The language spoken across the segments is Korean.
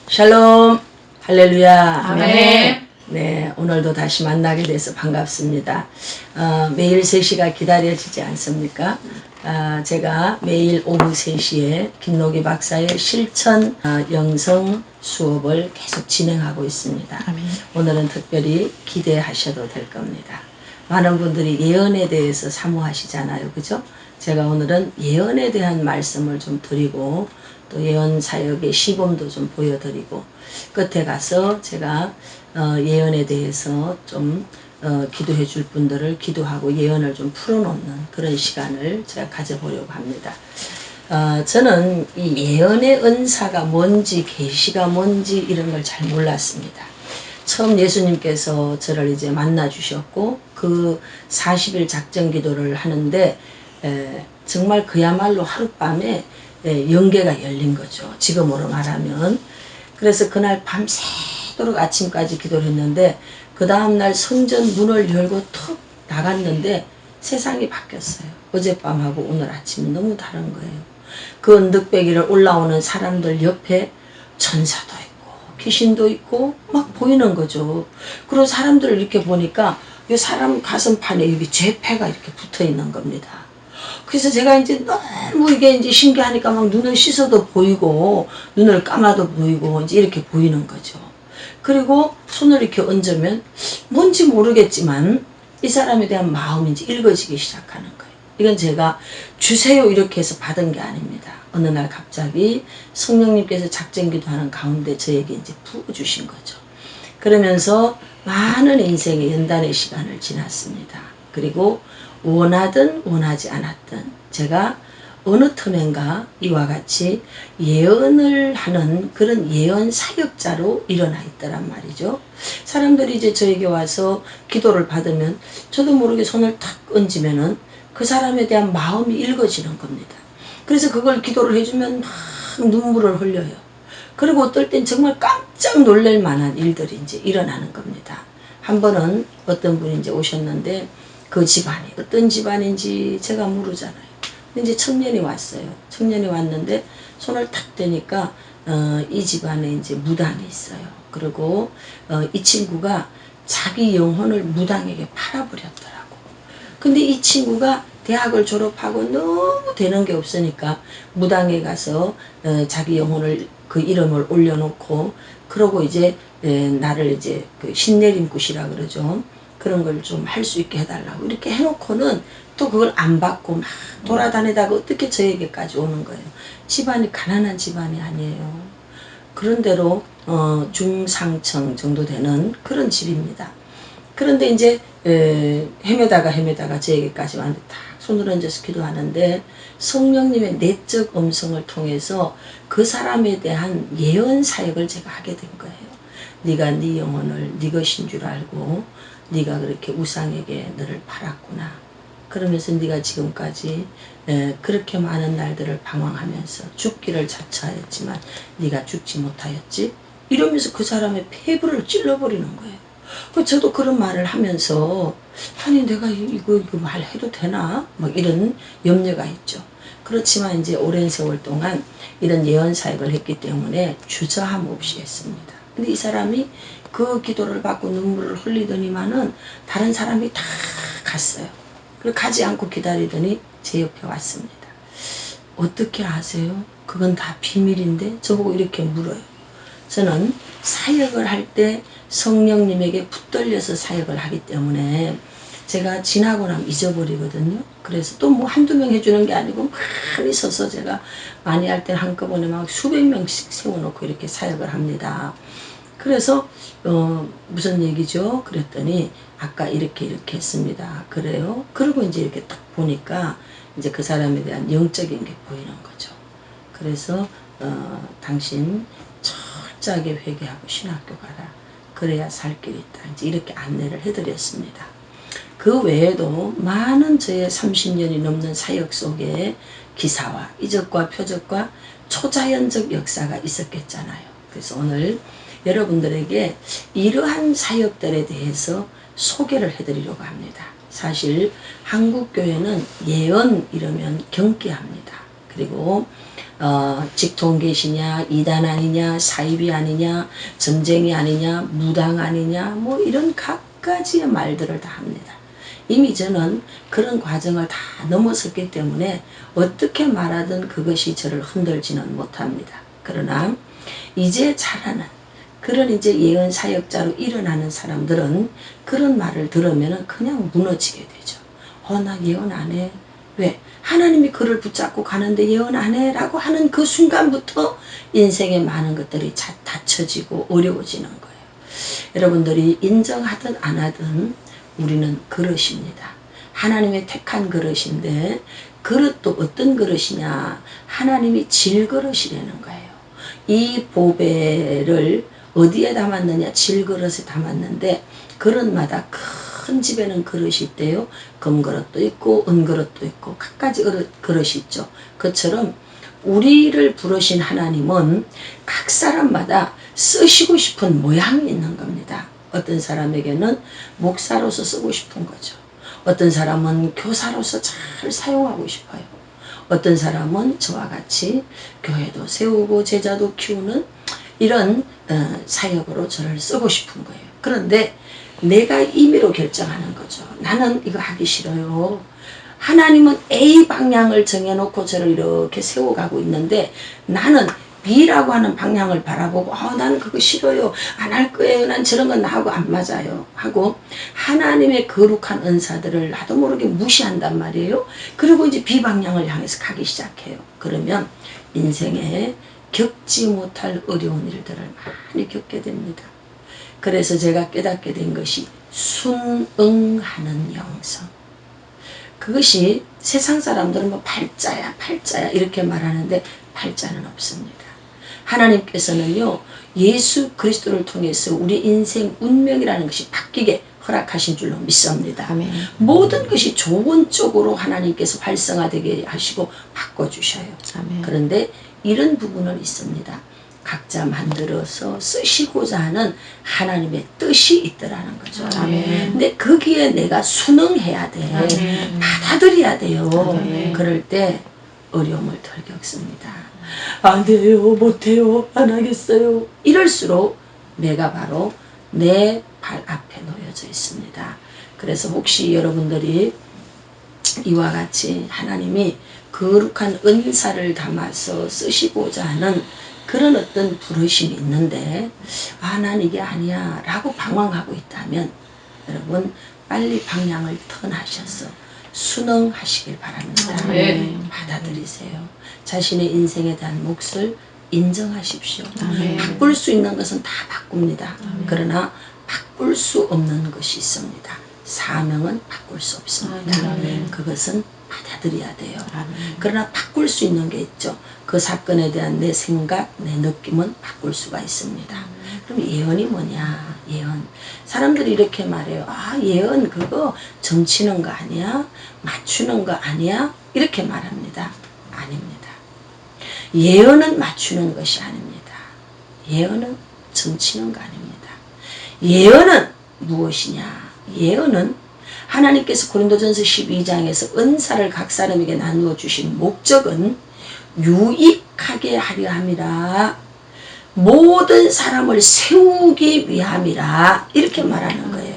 샬롬, 할렐루야. 아멘. 네, 오늘도 다시 만나게 돼서 반갑습니다. 매일 3시가 기다려지지 않습니까? 제가 매일 오후 3시에 김노기 박사의 실천 영성 수업을 계속 진행하고 있습니다. 아멘. 오늘은 특별히 기대하셔도 될 겁니다. 많은 분들이 예언에 대해서 사모하시잖아요. 그죠? 제가 오늘은 예언에 대한 말씀을 좀 드리고 또 예언 사역의 시범도 좀 보여드리고 끝에 가서 제가 예언에 대해서 좀 기도해 줄 분들을 기도하고 예언을 좀 풀어놓는 그런 시간을 제가 가져보려고 합니다. 저는 이 예언의 은사가 뭔지 계시가 뭔지 이런 걸 잘 몰랐습니다. 처음 예수님께서 저를 이제 만나 주셨고 그 40일 작전 기도를 하는데 정말 그야말로 하룻밤에 영계가 열린 거죠. 지금으로 말하면. 그래서 그날 밤새도록 아침까지 기도를 했는데 그 다음날 성전 문을 열고 툭 나갔는데 세상이 바뀌었어요. 어젯밤하고 오늘 아침은 너무 다른 거예요. 그 언덕배기를 올라오는 사람들 옆에 천사도 있고 귀신도 있고 막 보이는 거죠. 그리고 사람들을 이렇게 보니까 이 사람 가슴판에 여기 죄패가 이렇게 붙어 있는 겁니다. 그래서 제가 이제 너무 이게 이제 신기하니까 막 눈을 씻어도 보이고 눈을 감아도 보이고 이제 이렇게 보이는 거죠. 그리고 손을 이렇게 얹으면 뭔지 모르겠지만 이 사람에 대한 마음이 이제 읽어지기 시작하는 거예요. 이건 제가 주세요 이렇게 해서 받은 게 아닙니다. 어느 날 갑자기 성령님께서 작전기도 하는 가운데 저에게 이제 부어주신 거죠. 그러면서 많은 인생의 연단의 시간을 지났습니다. 그리고 원하든 원하지 않았든 제가 어느 틈엔가 이와 같이 예언을 하는 그런 예언 사역자로 일어나 있더란 말이죠. 사람들이 이제 저에게 와서 기도를 받으면 저도 모르게 손을 탁 얹으면은 그 사람에 대한 마음이 읽어지는 겁니다. 그래서 그걸 기도를 해주면 막 눈물을 흘려요. 그리고 어떨 땐 정말 깜짝 놀랄 만한 일들이 이제 일어나는 겁니다. 한 번은 어떤 분이 이제 오셨는데 그 집안이 어떤 집안인지 제가 모르잖아요. 근데 이제 청년이 왔어요. 청년이 왔는데 손을 탁 대니까 이 집안에 이제 무당이 있어요. 그리고 이 친구가 자기 영혼을 무당에게 팔아버렸더라고. 근데 이 친구가 대학을 졸업하고 너무 되는 게 없으니까 무당에 가서 자기 영혼을 그 이름을 올려놓고 그러고 이제 나를 이제 그 신내림굿이라 그러죠. 그런 걸 좀 할 수 있게 해달라고 이렇게 해놓고는 또 그걸 안 받고 막 돌아다니다가 어떻게 저에게까지 오는 거예요. 집안이 가난한 집안이 아니에요. 그런대로 중상층 정도 되는 그런 집입니다. 그런데 이제 헤매다가 저에게까지 왔는데 딱 손을 얹어서 기도하는데 성령님의 내적 음성을 통해서 그 사람에 대한 예언 사역을 제가 하게 된 거예요. 네가 네 영혼을 네 것인 줄 알고 네가 그렇게 우상에게 너를 팔았구나. 그러면서 네가 지금까지 그렇게 많은 날들을 방황하면서 죽기를 자처하였지만 네가 죽지 못하였지. 이러면서 그 사람의 폐부를 찔러버리는 거예요. 저도 그런 말을 하면서 아니 내가 이거 말해도 되나? 막 이런 염려가 있죠. 그렇지만 이제 오랜 세월 동안 이런 예언 사역을 했기 때문에 주저함 없이 했습니다. 근데 이 사람이 그 기도를 받고 눈물을 흘리더니만은 다른 사람이 다 갔어요. 그리고 가지 않고 기다리더니 제 옆에 왔습니다. 어떻게 아세요? 그건 다 비밀인데 저보고 이렇게 물어요. 저는 사역을 할 때 성령님에게 붙들려서 사역을 하기 때문에 제가 지나고 나면 잊어버리거든요. 그래서 또 뭐 한두 명 해주는 게 아니고 많이 서서 제가 많이 할 때 한꺼번에 막 수백 명씩 세워놓고 이렇게 사역을 합니다. 그래서 무슨 얘기죠? 그랬더니 아까 이렇게 했습니다. 그래요? 그리고 이제 이렇게 딱 보니까 이제 그 사람에 대한 영적인 게 보이는 거죠. 그래서 당신 철저하게 회개하고 신학교 가라. 그래야 살 길이 있다. 이제 이렇게 안내를 해드렸습니다. 그 외에도 많은 저의 30년이 넘는 사역 속에 기사와 이적과 표적과 초자연적 역사가 있었겠잖아요. 그래서 오늘 여러분들에게 이러한 사역들에 대해서 소개를 해드리려고 합니다. 사실 한국교회는 예언 이러면 경계합니다. 그리고 직통계시냐, 이단 아니냐, 사이비 아니냐, 점쟁이 아니냐, 무당 아니냐, 뭐 이런 갖가지의 말들을 다 합니다. 이미 저는 그런 과정을 다 넘어섰기 때문에 어떻게 말하든 그것이 저를 흔들지는 못합니다. 그러나 이제 자라는 그런 이제 예언 사역자로 일어나는 사람들은 그런 말을 들으면 그냥 무너지게 되죠. 나 예언 안 해. 왜? 하나님이 그를 붙잡고 가는데 예언 안 해? 라고 하는 그 순간부터 인생의 많은 것들이 닫혀지고 어려워지는 거예요. 여러분들이 인정하든 안 하든 우리는 그릇입니다. 하나님의 택한 그릇인데 그릇도 어떤 그릇이냐? 하나님이 질그릇이라는 거예요. 이 보배를 어디에 담았느냐? 질그릇에 담았는데 그릇마다 큰 집에는 그릇이 있대요. 금그릇도 있고 은그릇도 있고 갖가지 그릇이 있죠. 그처럼 우리를 부르신 하나님은 각 사람마다 쓰시고 싶은 모양이 있는 겁니다. 어떤 사람에게는 목사로서 쓰고 싶은 거죠. 어떤 사람은 교사로서 잘 사용하고 싶어요. 어떤 사람은 저와 같이 교회도 세우고 제자도 키우는 이런 사역으로 저를 쓰고 싶은 거예요. 그런데 내가 임의로 결정하는 거죠. 나는 이거 하기 싫어요. 하나님은 A 방향을 정해놓고 저를 이렇게 세워가고 있는데 나는 B라고 하는 방향을 바라보고 나는 그거 싫어요. 안 할 거예요. 난 저런 건 나하고 안 맞아요. 하고 하나님의 거룩한 은사들을 나도 모르게 무시한단 말이에요. 그리고 이제 B 방향을 향해서 가기 시작해요. 그러면 인생에 겪지 못할 어려운 일들을 많이 겪게 됩니다. 그래서 제가 깨닫게 된 것이 순응하는 영성. 그것이 세상 사람들은 뭐 팔자야 이렇게 말하는데 팔자는 없습니다. 하나님께서는요 예수 그리스도를 통해서 우리 인생 운명이라는 것이 바뀌게 허락하신 줄로 믿습니다. 아멘. 모든 것이 좋은 쪽으로 하나님께서 활성화되게 하시고 바꿔주셔요. 아멘. 그런데 이런 부분은 있습니다. 각자 만들어서 쓰시고자 하는 하나님의 뜻이 있더라는 거죠. 아멘. 근데 거기에 내가 순응해야 돼. 아멘. 받아들여야 돼요. 아멘. 그럴 때 어려움을 덜 겪습니다. 안 돼요, 못해요, 안 하겠어요. 이럴수록 내가 바로 내 발 앞에 놓여져 있습니다. 그래서 혹시 여러분들이 이와 같이 하나님이 거룩한 은사를 담아서 쓰시고자 하는 그런 어떤 부르심이 있는데 난 이게 아니야 라고 방황하고 있다면 여러분 빨리 방향을 턴하셔서 순응하시길 바랍니다. 받아들이세요. 자신의 인생에 대한 몫을 인정하십시오. 아멘. 바꿀 수 있는 것은 다 바꿉니다. 그러나 바꿀 수 없는 것이 있습니다. 사명은 바꿀 수 없습니다. 아멘. 그것은 받아들여야 돼요. 아멘. 그러나 바꿀 수 있는 게 있죠. 그 사건에 대한 내 생각, 내 느낌은 바꿀 수가 있습니다. 그럼 예언이 뭐냐? 예언. 사람들이 이렇게 말해요. 예언 그거 점치는 거 아니야? 맞추는 거 아니야? 이렇게 말합니다. 아닙니다. 예언은 맞추는 것이 아닙니다. 예언은 점치는 거 아닙니다. 예언은 무엇이냐? 예언은 하나님께서 고린도전서 12장에서 은사를 각 사람에게 나누어 주신 목적은 유익하게 하려 함이라. 모든 사람을 세우기 위함이라. 이렇게 말하는 거예요.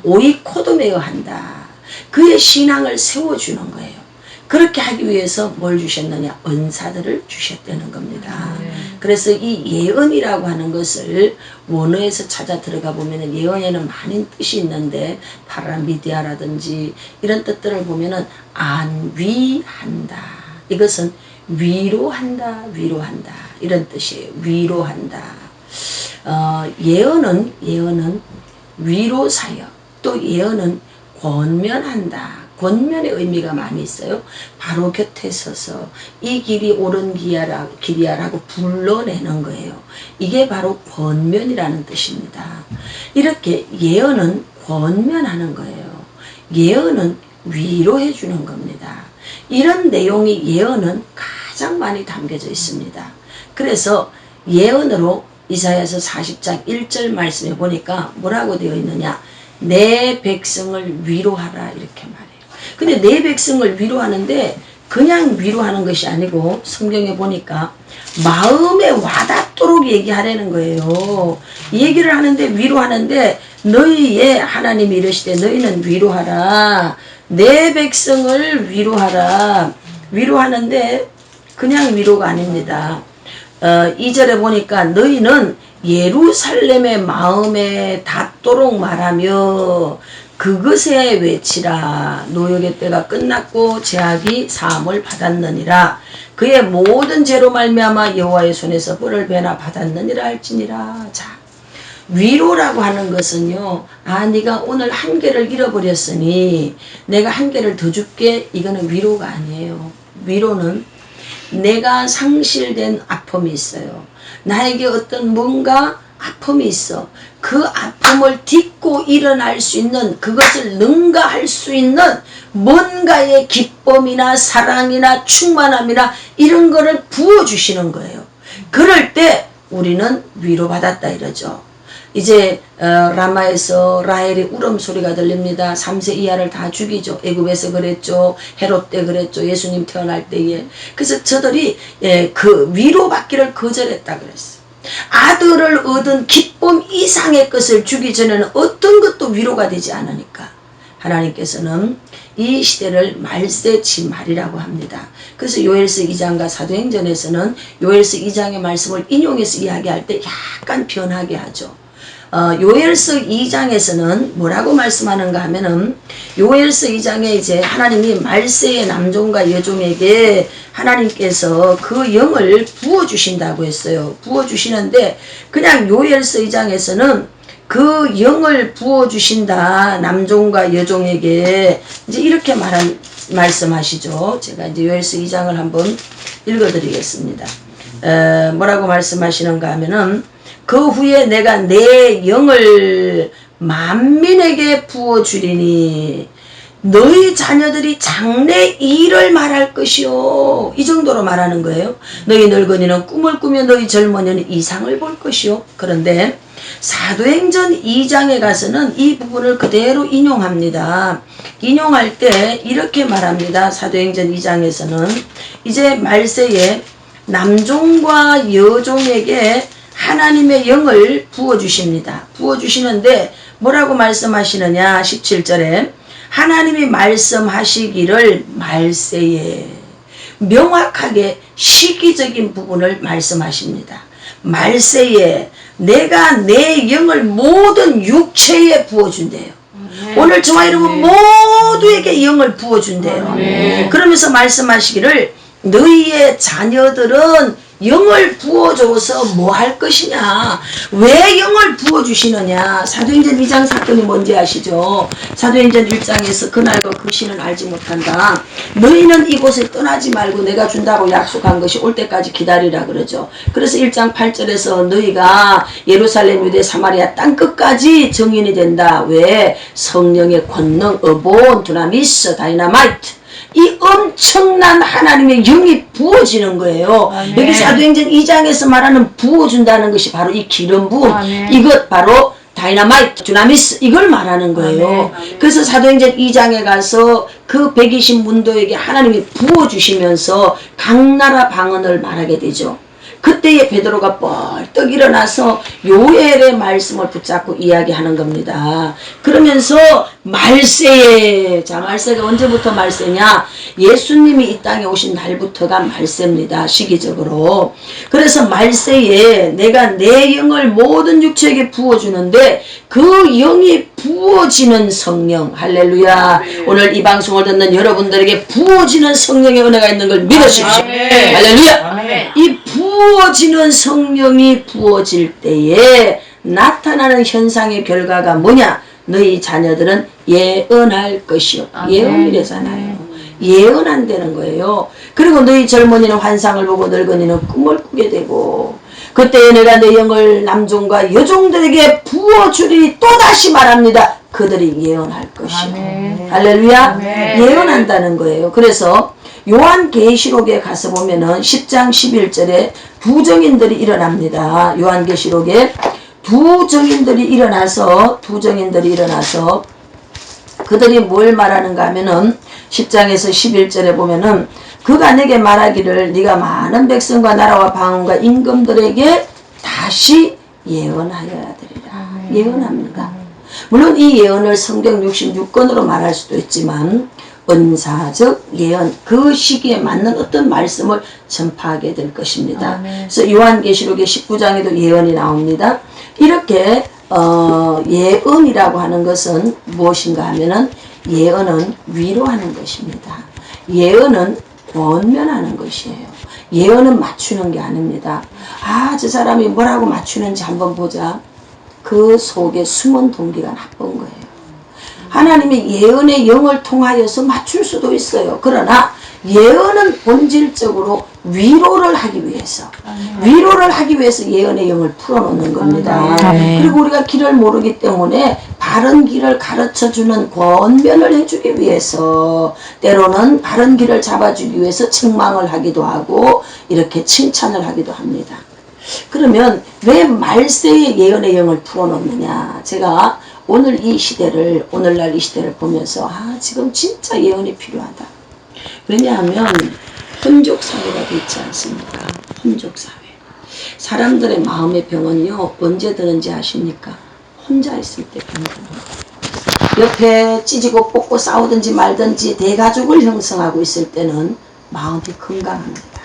오이코도메어 한다. 그의 신앙을 세워주는 거예요. 그렇게 하기 위해서 뭘 주셨느냐? 은사들을 주셨다는 겁니다. 그래서 이 예언이라고 하는 것을 원어에서 찾아 들어가 보면 예언에는 많은 뜻이 있는데 파라미디아라든지 이런 뜻들을 보면 안위한다. 이것은 위로한다. 이런 뜻이에요. 위로한다. 예언은 위로사역, 또 예언은 권면한다. 권면의 의미가 많이 있어요. 바로 곁에 서서 이 길이 옳은 길이야라고 불러내는 거예요. 이게 바로 권면이라는 뜻입니다. 이렇게 예언은 권면하는 거예요. 예언은 위로해 주는 겁니다. 이런 내용이 예언은 가장 많이 담겨져 있습니다. 그래서 예언으로 이사야서 40장 1절 말씀에 보니까 뭐라고 되어 있느냐? 내 백성을 위로하라 이렇게 말해요. 근데 내 백성을 위로하는데 그냥 위로하는 것이 아니고 성경에 보니까 마음에 와닿도록 얘기하라는 거예요. 얘기를 하는데 위로하는데 너희의 하나님이 이르시되 너희는 위로하라. 내 백성을 위로하라. 위로하는데 그냥 위로가 아닙니다. 2절에 보니까 너희는 예루살렘의 마음에 닿도록 말하며 그것에 외치라. 노역의 때가 끝났고 죄악이 사함을 받았느니라. 그의 모든 죄로 말미암아 여호와의 손에서 벌을 배나 받았느니라 할지니라. 자, 위로라고 하는 것은요, 네가 오늘 한 개를 잃어버렸으니 내가 한 개를 더 줄게. 이거는 위로가 아니에요. 위로는 내가 상실된 아픔이 있어요. 나에게 어떤 뭔가 아픔이 있어. 그 아픔을 딛고 일어날 수 있는, 그것을 능가할 수 있는 뭔가의 기쁨이나 사랑이나 충만함이나 이런 거를 부어주시는 거예요. 그럴 때 우리는 위로받았다 이러죠. 이제 라마에서 라헬이 울음소리가 들립니다. 3세 이하를 다 죽이죠. 애굽에서 그랬죠. 헤롯 때 그랬죠. 예수님 태어날 때에. 그래서 저들이 그 위로받기를 거절했다 그랬어요. 아들을 얻은 기쁨 이상의 것을 주기 전에는 어떤 것도 위로가 되지 않으니까 하나님께서는 이 시대를 말세치 말이라고 합니다. 그래서 요엘서 2장과 사도행전에서는 요엘서 2장의 말씀을 인용해서 이야기할 때 약간 변하게 하죠. 요엘서 2장에서는 뭐라고 말씀하는가 하면은 요엘서 2장에 이제 하나님이 말세의 남종과 여종에게 하나님께서 그 영을 부어주신다고 했어요. 부어주시는데 그냥 요엘서 2장에서는 그 영을 부어주신다 남종과 여종에게 이제 이렇게 말씀하시죠. 제가 이제 요엘서 2장을 한번 읽어드리겠습니다. 뭐라고 말씀하시는가 하면은 그 후에 내가 내 영을 만민에게 부어주리니 너희 자녀들이 장래 일을 말할 것이요. 이 정도로 말하는 거예요. 너희 늙은이는 꿈을 꾸며 너희 젊은이는 이상을 볼 것이요. 그런데 사도행전 2장에 가서는 이 부분을 그대로 인용합니다. 인용할 때 이렇게 말합니다. 사도행전 2장에서는 이제 말세에 남종과 여종에게 하나님의 영을 부어주십니다. 부어주시는데 뭐라고 말씀하시느냐. 17절에 하나님이 말씀하시기를 말세에 명확하게 시기적인 부분을 말씀하십니다. 말세에 내가 내 영을 모든 육체에 부어준대요. 오늘 저와 여러분 모두에게 영을 부어준대요. 그러면서 말씀하시기를 너희의 자녀들은 영을 부어줘서 뭐 할 것이냐. 왜 영을 부어주시느냐. 사도행전 2장 사건이 뭔지 아시죠? 사도행전 1장에서 그날과 그 시는 알지 못한다. 너희는 이곳을 떠나지 말고 내가 준다고 약속한 것이 올 때까지 기다리라 그러죠. 그래서 1장 8절에서 너희가 예루살렘 유대 사마리아 땅끝까지 정인이 된다. 왜? 성령의 권능, 어본, 두나미스, 다이나마이트 이 엄청난 하나님의 영이 부어지는 거예요. 아멘. 여기 사도행전 2장에서 말하는 부어준다는 것이 바로 이 기름 부음. 아멘. 이것 바로 다이나마이트, 두나미스 이걸 말하는 거예요. 아멘. 그래서 사도행전 2장에 가서 그 120문도에게 하나님이 부어주시면서 각 나라 방언을 말하게 되죠. 그때에 베드로가 뻘떡 일어나서 요엘의 말씀을 붙잡고 이야기하는 겁니다. 그러면서 말세에, 자 말세가 언제부터 말세냐? 예수님이 이 땅에 오신 날부터가 말세입니다. 시기적으로. 그래서 말세에 내가 내 영을 모든 육체에게 부어주는데 그 영이 부어지는 성령, 할렐루야. 오늘 이 방송을 듣는 여러분들에게 부어지는 성령의 은혜가 있는 걸 믿으십시오. 할렐루야. 이 부어지는 성령이 부어질 때에 나타나는 현상의 결과가 뭐냐? 너희 자녀들은 예언할 것이요. 예언이래잖아요. 예언한다는 거예요. 그리고 너희 젊은이는 환상을 보고 늙은이는 꿈을 꾸게 되고 그때 내가 내 영을 남종과 여종들에게 부어주리니 또다시 말합니다. 그들이 예언할 것이요. 할렐루야. 예언한다는 거예요. 그래서 요한계시록에 가서 보면은 10장 11절에 두 정인들이 일어납니다. 요한계시록에 두 정인들이 일어나서 그들이 뭘 말하는가 하면은 10장에서 11절에 보면은 그가 내게 말하기를 네가 많은 백성과 나라와 방언과 임금들에게 다시 예언하여야 되리라. 예언합니다. 물론 이 예언을 성경 66권으로 말할 수도 있지만 은사적 예언, 그 시기에 맞는 어떤 말씀을 전파하게 될 것입니다. 그래서 요한계시록의 19장에도 예언이 나옵니다. 이렇게 예언이라고 하는 것은 무엇인가 하면은 예언은 위로하는 것입니다. 예언은 권면하는 것이에요. 예언은 맞추는 게 아닙니다. 아, 저 사람이 뭐라고 맞추는지 한번 보자. 그 속에 숨은 동기가 나쁜 거예요. 하나님이 예언의 영을 통하여서 맞출 수도 있어요. 그러나 예언은 본질적으로 위로를 하기 위해서 예언의 영을 풀어놓는 겁니다. 그리고 우리가 길을 모르기 때문에 바른 길을 가르쳐주는 권면을 해주기 위해서, 때로는 바른 길을 잡아주기 위해서 책망을 하기도 하고 이렇게 칭찬을 하기도 합니다. 그러면 왜 말세에 예언의 영을 풀어놓느냐. 제가 오늘날 이 시대를 보면서 지금 진짜 예언이 필요하다. 왜냐하면 혼족사회가 있지 않습니까? 혼족사회. 사람들의 마음의 병은요, 언제 드는지 아십니까? 혼자 있을 때 병듭니다. 옆에 찢고 뽑고 싸우든지 말든지 대가족을 형성하고 있을 때는 마음이 건강합니다.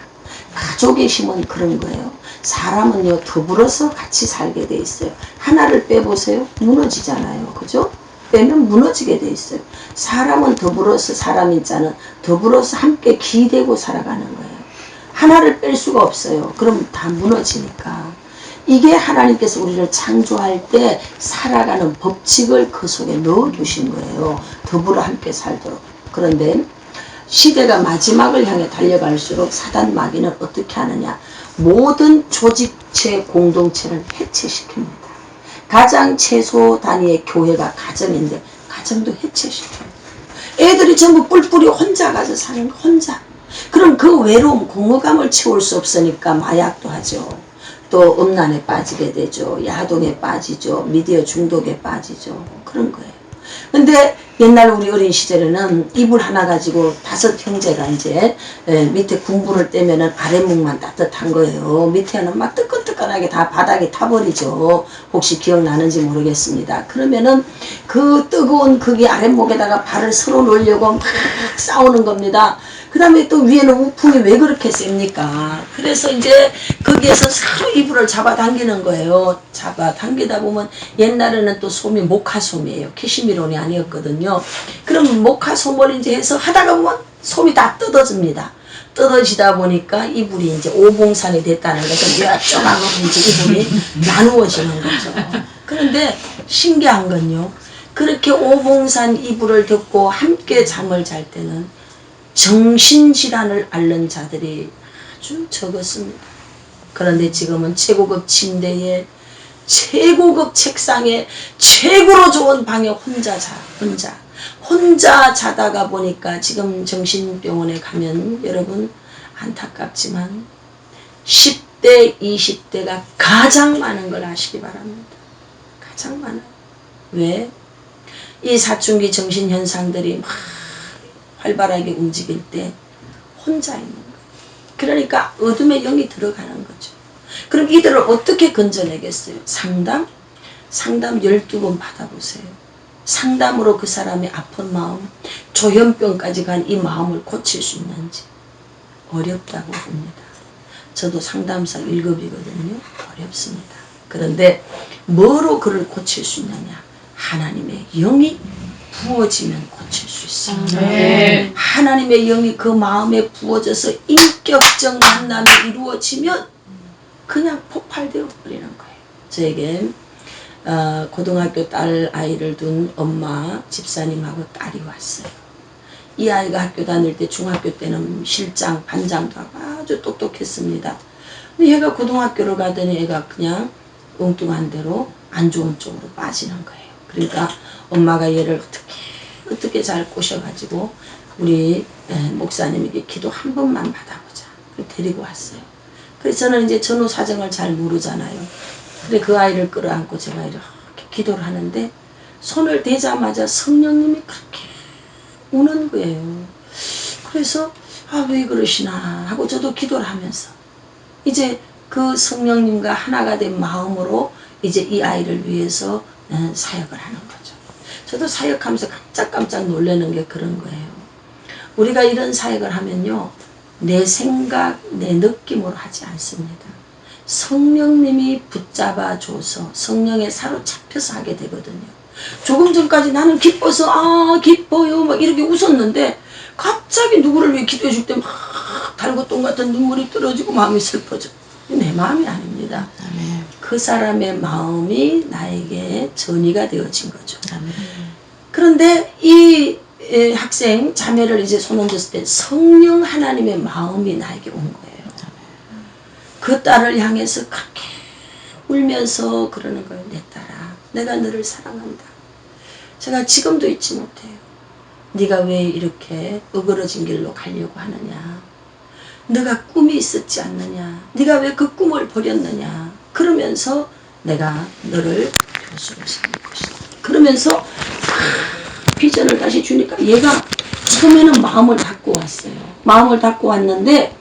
가족의 힘은 그런 거예요. 사람은요, 더불어서 같이 살게 돼 있어요. 하나를 빼보세요. 무너지잖아요. 그죠? 빼면 무너지게 돼 있어요. 사람은 더불어서, 사람이 자는 더불어서 함께 기대고 살아가는 거예요. 하나를 뺄 수가 없어요. 그럼 다 무너지니까. 이게 하나님께서 우리를 창조할 때 살아가는 법칙을 그 속에 넣어두신 거예요. 더불어 함께 살도록. 그런데 시대가 마지막을 향해 달려갈수록 사단 마귀는 어떻게 하느냐. 모든 조직체 공동체를 해체시킵니다. 가장 최소 단위의 교회가 가정인데 가정도 해체시켜요. 애들이 전부 뿔뿔이 혼자 가서 사는 거 혼자. 그럼 그 외로움, 공허감을 채울 수 없으니까 마약도 하죠. 또 음란에 빠지게 되죠. 야동에 빠지죠. 미디어 중독에 빠지죠. 그런 거예요. 근데 옛날 우리 어린 시절에는 이불 하나 가지고 5 형제가 이제 밑에 군부를 떼면은 아랫목만 따뜻한 거예요. 밑에는 막 뜨끈뜨끈하게 다 바닥에 타버리죠. 혹시 기억나는지 모르겠습니다. 그러면은 그 뜨거운 그게 아랫목에다가 발을 서로 놓으려고 막 싸우는 겁니다. 그 다음에 또 위에는 우풍이 왜 그렇게 셉니까? 그래서 이제 거기에서 서로 이불을 잡아당기는 거예요. 잡아당기다 보면 옛날에는 또 솜이 모카솜이에요. 캐시미론이 아니었거든요. 그럼 모카솜을 이제 해서 하다가 보면 솜이 다 뜯어집니다. 뜯어지다 보니까 이불이 이제 오봉산이 됐다는 것은 몇 조각으로 이제 이불이 나누어지는 거죠. 그런데 신기한 건요. 그렇게 오봉산 이불을 덮고 함께 잠을 잘 때는 정신질환을 앓는 자들이 아주 적었습니다. 그런데 지금은 최고급 침대에 최고급 책상에 최고로 좋은 방에 혼자 자다가 보니까 지금 정신병원에 가면 여러분 안타깝지만 10대, 20대가 가장 많은 걸 아시기 바랍니다. 가장 많아요. 왜? 이 사춘기 정신현상들이 막 활발하게 움직일 때 혼자 있는 거예요. 그러니까 어둠의 영이 들어가는 거죠. 그럼 이들을 어떻게 건져내겠어요? 상담 12번 받아보세요. 상담으로 그 사람의 아픈 마음, 조현병까지 간 이 마음을 고칠 수 있는지 어렵다고 봅니다. 저도 상담사 1급이거든요. 어렵습니다. 그런데 뭐로 그를 고칠 수 있느냐? 하나님의 영이 부어지면 고칠 수 있습니다. 하나님의 영이 그 마음에 부어져서 인격적 만남이 이루어지면 그냥 폭발되어 버리는 거예요. 저에게 고등학교 딸 아이를 둔 엄마 집사님하고 딸이 왔어요. 이 아이가 학교 다닐 때 중학교 때는 실장 반장도 하고 아주 똑똑했습니다. 근데 얘가 고등학교를 가더니 애가 그냥 엉뚱한 대로 안 좋은 쪽으로 빠지는 거예요. 그러니까 엄마가 얘를 어떻게 잘 꼬셔가지고 우리 목사님에게 기도 한 번만 받아보자. 데리고 왔어요. 그래서 저는 이제 전후 사정을 잘 모르잖아요. 근데 그 아이를 끌어안고 제가 이렇게 기도를 하는데 손을 대자마자 성령님이 그렇게 우는 거예요. 그래서 왜 그러시나 하고 저도 기도를 하면서 이제 그 성령님과 하나가 된 마음으로 이제 이 아이를 위해서 사역을 하는 거죠. 저도 사역하면서 깜짝깜짝 놀라는 게 그런 거예요. 우리가 이런 사역을 하면요, 내 생각, 내 느낌으로 하지 않습니다. 성령님이 붙잡아줘서 성령에 사로잡혀서 하게 되거든요. 조금 전까지 나는 기뻐서 기뻐요 막 이렇게 웃었는데 갑자기 누구를 위해 기도해 줄 때 막 달고똥 같은 눈물이 떨어지고 마음이 슬퍼져. 내 마음이 아닙니다. 아멘. 그 사람의 마음이 나에게 전이가 되어진 거죠. 아멘. 그런데 이 학생 자매를 이제 손 얹었을 때 성령 하나님의 마음이 나에게 온 거예요. 그 딸을 향해서 그렇게 울면서 그러는 거예요. 내 딸아, 내가 너를 사랑한다. 제가 지금도 잊지 못해요. 네가 왜 이렇게 어그러진 길로 가려고 하느냐. 네가 꿈이 있었지 않느냐. 네가 왜 그 꿈을 버렸느냐. 그러면서 내가 너를 교수로 삼을 것이다. 그러면서 비전을 다시 주니까 얘가 처음에는 마음을 닫고 왔어요. 마음을 닫고 왔는데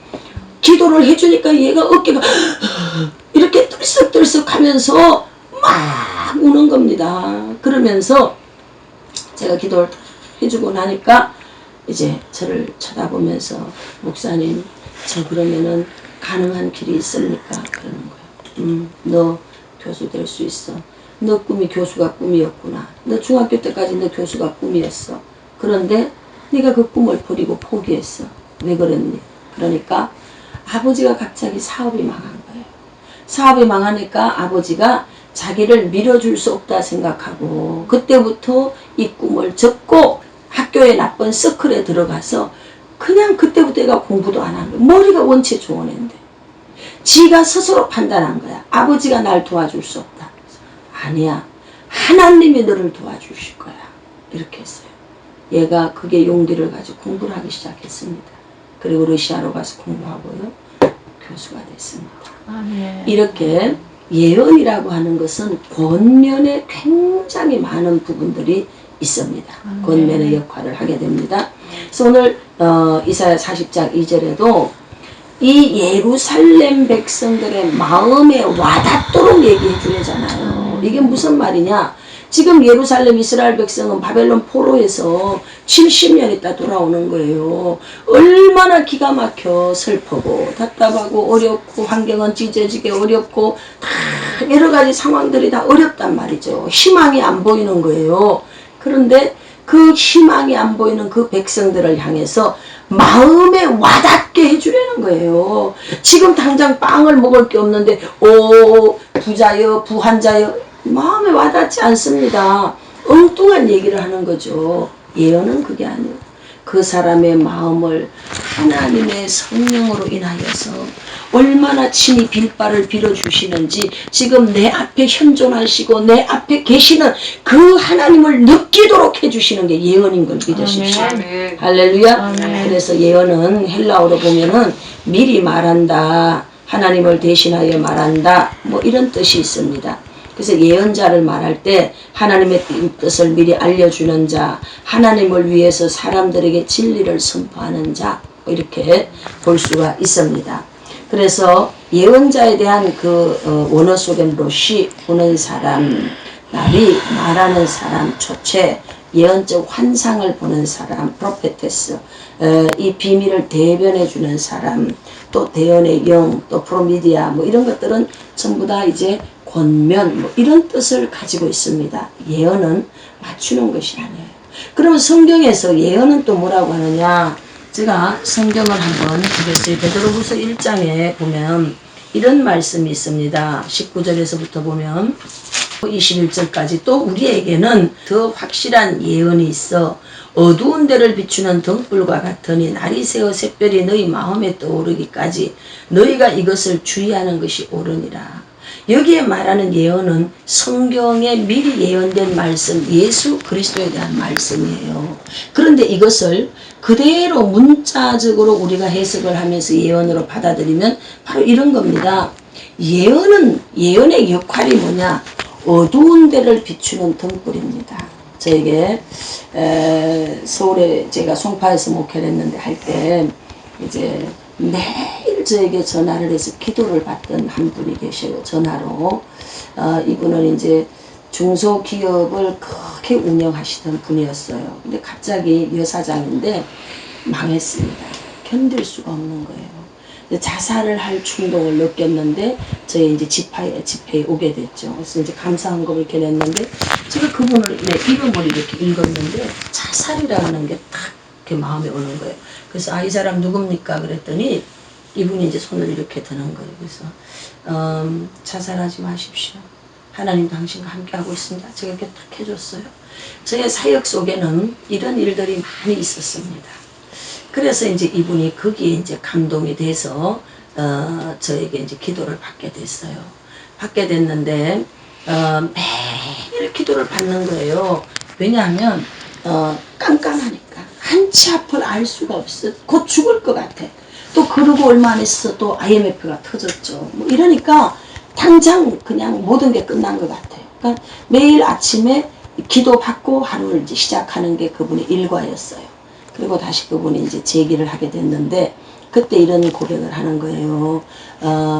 기도를 해주니까 얘가 어깨가 이렇게 들썩들썩 하면서 막 우는 겁니다. 그러면서 제가 기도를 해주고 나니까 이제 저를 쳐다보면서 목사님, 저 그러면은 가능한 길이 있습니까? 그러는 거예요. 너 교수 될 수 있어. 너 꿈이 교수가 꿈이었구나. 너 중학교 때까지 너 교수가 꿈이었어. 그런데 네가 그 꿈을 버리고 포기했어. 왜 그랬니? 그러니까 아버지가 갑자기 사업이 망한 거예요. 사업이 망하니까 아버지가 자기를 밀어줄 수 없다 생각하고 그때부터 이 꿈을 접고 학교에 나쁜 서클에 들어가서 그냥 그때부터 얘가 공부도 안 한 거예요. 머리가 원체 좋은 애인데 지가 스스로 판단한 거야. 아버지가 날 도와줄 수 없다. 아니야. 하나님이 너를 도와주실 거야. 이렇게 했어요. 얘가 그게 용기를 가지고 공부를 하기 시작했습니다. 그리고 러시아로 가서 공부하고요. 교수가 됐습니다. 아멘. 이렇게 예언이라고 하는 것은 권면에 굉장히 많은 부분들이 있습니다. 아멘. 권면의 역할을 하게 됩니다. 그래서 오늘 이사야 40장 2절에도 이 예루살렘 백성들의 마음에 와닿도록 얘기해 주잖아요. 이게 무슨 말이냐? 지금 예루살렘 이스라엘 백성은 바벨론 포로에서 70년 있다 돌아오는 거예요. 얼마나 기가 막혀 슬프고 답답하고 어렵고 환경은 찢어지게 어렵고 다 여러 가지 상황들이 다 어렵단 말이죠. 희망이 안 보이는 거예요. 그런데 그 희망이 안 보이는 그 백성들을 향해서 마음에 와닿게 해주려는 거예요. 지금 당장 빵을 먹을 게 없는데 부자여 부한자여 마음에 와닿지 않습니다. 엉뚱한 얘기를 하는 거죠. 예언은 그게 아니에요. 그 사람의 마음을 하나님의 성령으로 인하여서 얼마나 친히 빌바를 빌어주시는지 지금 내 앞에 현존하시고 내 앞에 계시는 그 하나님을 느끼도록 해주시는 게 예언인 걸 믿으십시오. 아멘. 할렐루야. 아멘. 그래서 예언은 헬라어로 보면은 미리 말한다, 하나님을 대신하여 말한다, 뭐 이런 뜻이 있습니다. 그래서 예언자를 말할 때 하나님의 뜻을 미리 알려주는 자, 하나님을 위해서 사람들에게 진리를 선포하는 자, 이렇게 볼 수가 있습니다. 그래서 예언자에 대한 그 원어 속엔 로시, 보는 사람, 나비, 말하는 사람, 초체, 예언적 환상을 보는 사람, 프로페테스, 이 비밀을 대변해 주는 사람, 또 대언의 영, 또 프로미디아, 뭐 이런 것들은 전부 다 이제 권면, 뭐 이런 뜻을 가지고 있습니다. 예언은 맞추는 것이 아니에요. 그러면 성경에서 예언은 또 뭐라고 하느냐? 제가 성경을 한번 보겠어요. 베드로후서 1장에 보면 이런 말씀이 있습니다. 19절에서부터 보면 21절까지 또 우리에게는 더 확실한 예언이 있어 어두운 데를 비추는 등불과 같으니 날이 새어 샛별이 너희 마음에 떠오르기까지 너희가 이것을 주의하는 것이 옳으니라. 여기에 말하는 예언은 성경에 미리 예언된 말씀, 예수 그리스도에 대한 말씀이에요. 그런데 이것을 그대로 문자적으로 우리가 해석을 하면서 예언으로 받아들이면 바로 이런 겁니다. 예언의 역할이 뭐냐? 어두운 데를 비추는 등불입니다. 저에게 서울에 제가 송파에서 목회를 했는데 할 때 이제 매일 저에게 전화를 해서 기도를 받던 한 분이 계셔요. 전화로. 이분은 이제 중소기업을 크게 운영하시던 분이었어요. 근데 갑자기 여사장인데 망했습니다. 견딜 수가 없는 거예요. 자살을 할 충동을 느꼈는데 저희 이제 집회에 오게 됐죠. 그래서 이제 감사헌금을 이렇게 냈는데 제가 그분을 이름을 이렇게 읽었는데 자살이라는 게 딱 이렇게 마음에 오는 거예요. 그래서 이 사람 누굽니까? 그랬더니 이분이 이제 손을 이렇게 드는 거예요. 그래서 자살하지 마십시오. 하나님 당신과 함께 하고 있습니다. 제가 이렇게 딱 해줬어요. 저의 사역 속에는 이런 일들이 많이 있었습니다. 그래서 이제 이분이 거기에 이제 감동이 돼서 저에게 이제 기도를 받게 됐어요. 받게 됐는데 매일 기도를 받는 거예요. 왜냐하면 깜깜하니까 한치 앞을 알 수가 없어. 곧 죽을 것 같아. 또 그러고 얼마 안 있어 또 IMF가 터졌죠. 뭐 이러니까 당장 그냥 모든 게 끝난 것 같아요. 그러니까 매일 아침에 기도 받고 하루를 이제 시작하는 게 그분의 일과였어요. 그리고 다시 그분이 이제 제기를 하게 됐는데 그때 이런 고백을 하는 거예요.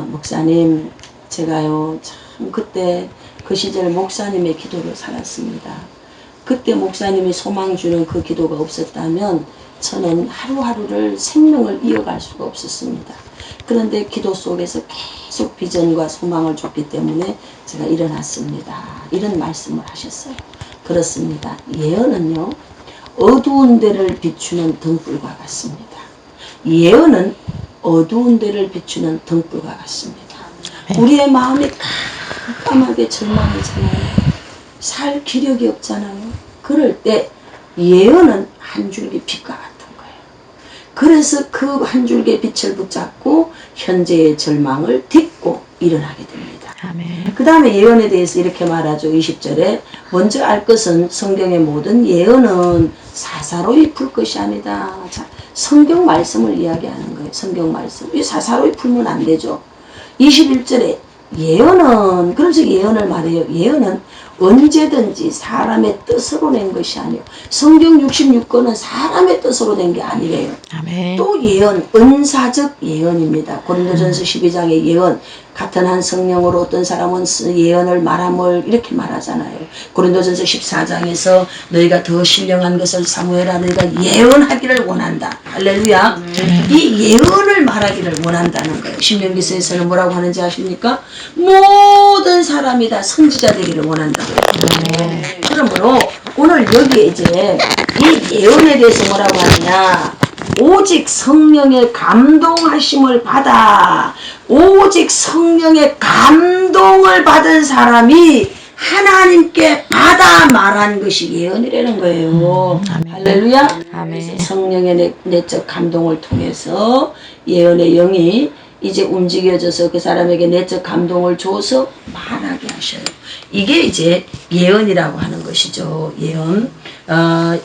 목사님, 제가요 참 그때 그 시절 목사님의 기도를 살았습니다. 그때 목사님이 소망 주는 그 기도가 없었다면 저는 하루하루를 생명을 이어갈 수가 없었습니다. 그런데 기도 속에서 계속 비전과 소망을 줬기 때문에 제가 일어났습니다. 이런 말씀을 하셨어요. 그렇습니다. 예언은요, 어두운 데를 비추는 등불과 같습니다. 예언은 어두운 데를 비추는 등불과 같습니다. 우리의 마음이 깜깜하게 절망이잖아요. 살 기력이 없잖아요. 그럴 때 예언은 한 줄기 빛과 같은 거예요. 그래서 그 한 줄기의 빛을 붙잡고 현재의 절망을 딛고 일어나게 됩니다. 그 다음에 예언에 대해서 이렇게 말하죠. 20절에 먼저 알 것은 성경의 모든 예언은 사사로이 풀 것이 아니다. 자, 성경 말씀을 이야기하는 거예요. 성경 말씀. 이 사사로이 풀면 안 되죠. 21절에 예언은, 그래서 예언을 말해요. 예언은 언제든지 사람의 뜻으로 낸 것이 아니에요. 성경 66권은 사람의 뜻으로 낸 게 아니래요. 아멘. 또 예언, 은사적 예언입니다. 고린도전서 12장의 예언, 같은 한 성령으로 어떤 사람은 예언을 말함을 이렇게 말하잖아요. 고린도전서 14장에서 너희가 더 신령한 것을 사모해라. 너희가 예언하기를 원한다. 할렐루야. 이 예언을 말하기를 원한다는 거예요. 신명기서에서는 뭐라고 하는지 아십니까? 모든 사람이 다 선지자 되기를 원한다. 그러므로 오늘 여기에 이제 이 예언에 대해서 뭐라고 하느냐, 오직 성령의 감동하심을 받아, 오직 성령의 감동을 받은 사람이 하나님께 받아 말한 것이 예언이라는 거예요. 할렐루야. 아멘. 성령의 내적 감동을 통해서 예언의 영이 이제 움직여져서 그 사람에게 내적 감동을 줘서 말하게 하셔요. 이게 이제 예언이라고 하는 것이죠. 예언.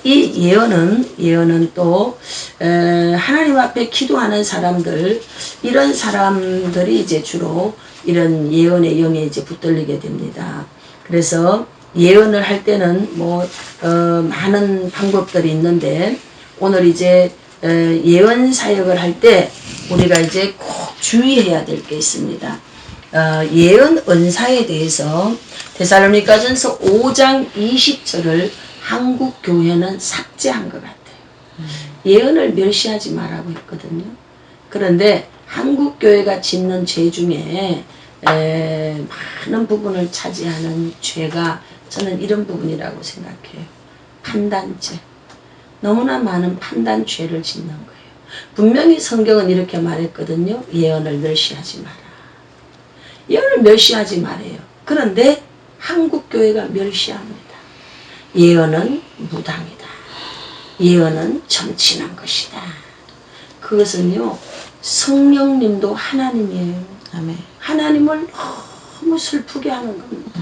이 예언은 또 하나님 앞에 기도하는 사람들, 이런 사람들이 이제 주로 이런 예언의 영에 이제 붙들리게 됩니다. 그래서 예언을 할 때는 많은 방법들이 있는데 오늘 이제 예언 사역을 할 때 우리가 이제 꼭 주의해야 될 게 있습니다. 예언 은사에 대해서 데살로니가전서 5장 20절을 한국 교회는 삭제한 것 같아요. 예언을 멸시하지 말라고 했거든요. 그런데 한국 교회가 짓는 죄 중에 많은 부분을 차지하는 죄가 저는 이런 부분이라고 생각해요. 판단죄. 너무나 많은 판단죄를 짓는 거예요. 분명히 성경은 이렇게 말했거든요. 예언을 멸시하지 마라. 예언을 멸시하지 말아요. 그런데 한국 교회가 멸시합니다. 예언은 무당이다. 예언은 점친한 것이다. 그것은요, 성령님도 하나님이에요. 아멘. 하나님을 너무 슬프게 하는 겁니다.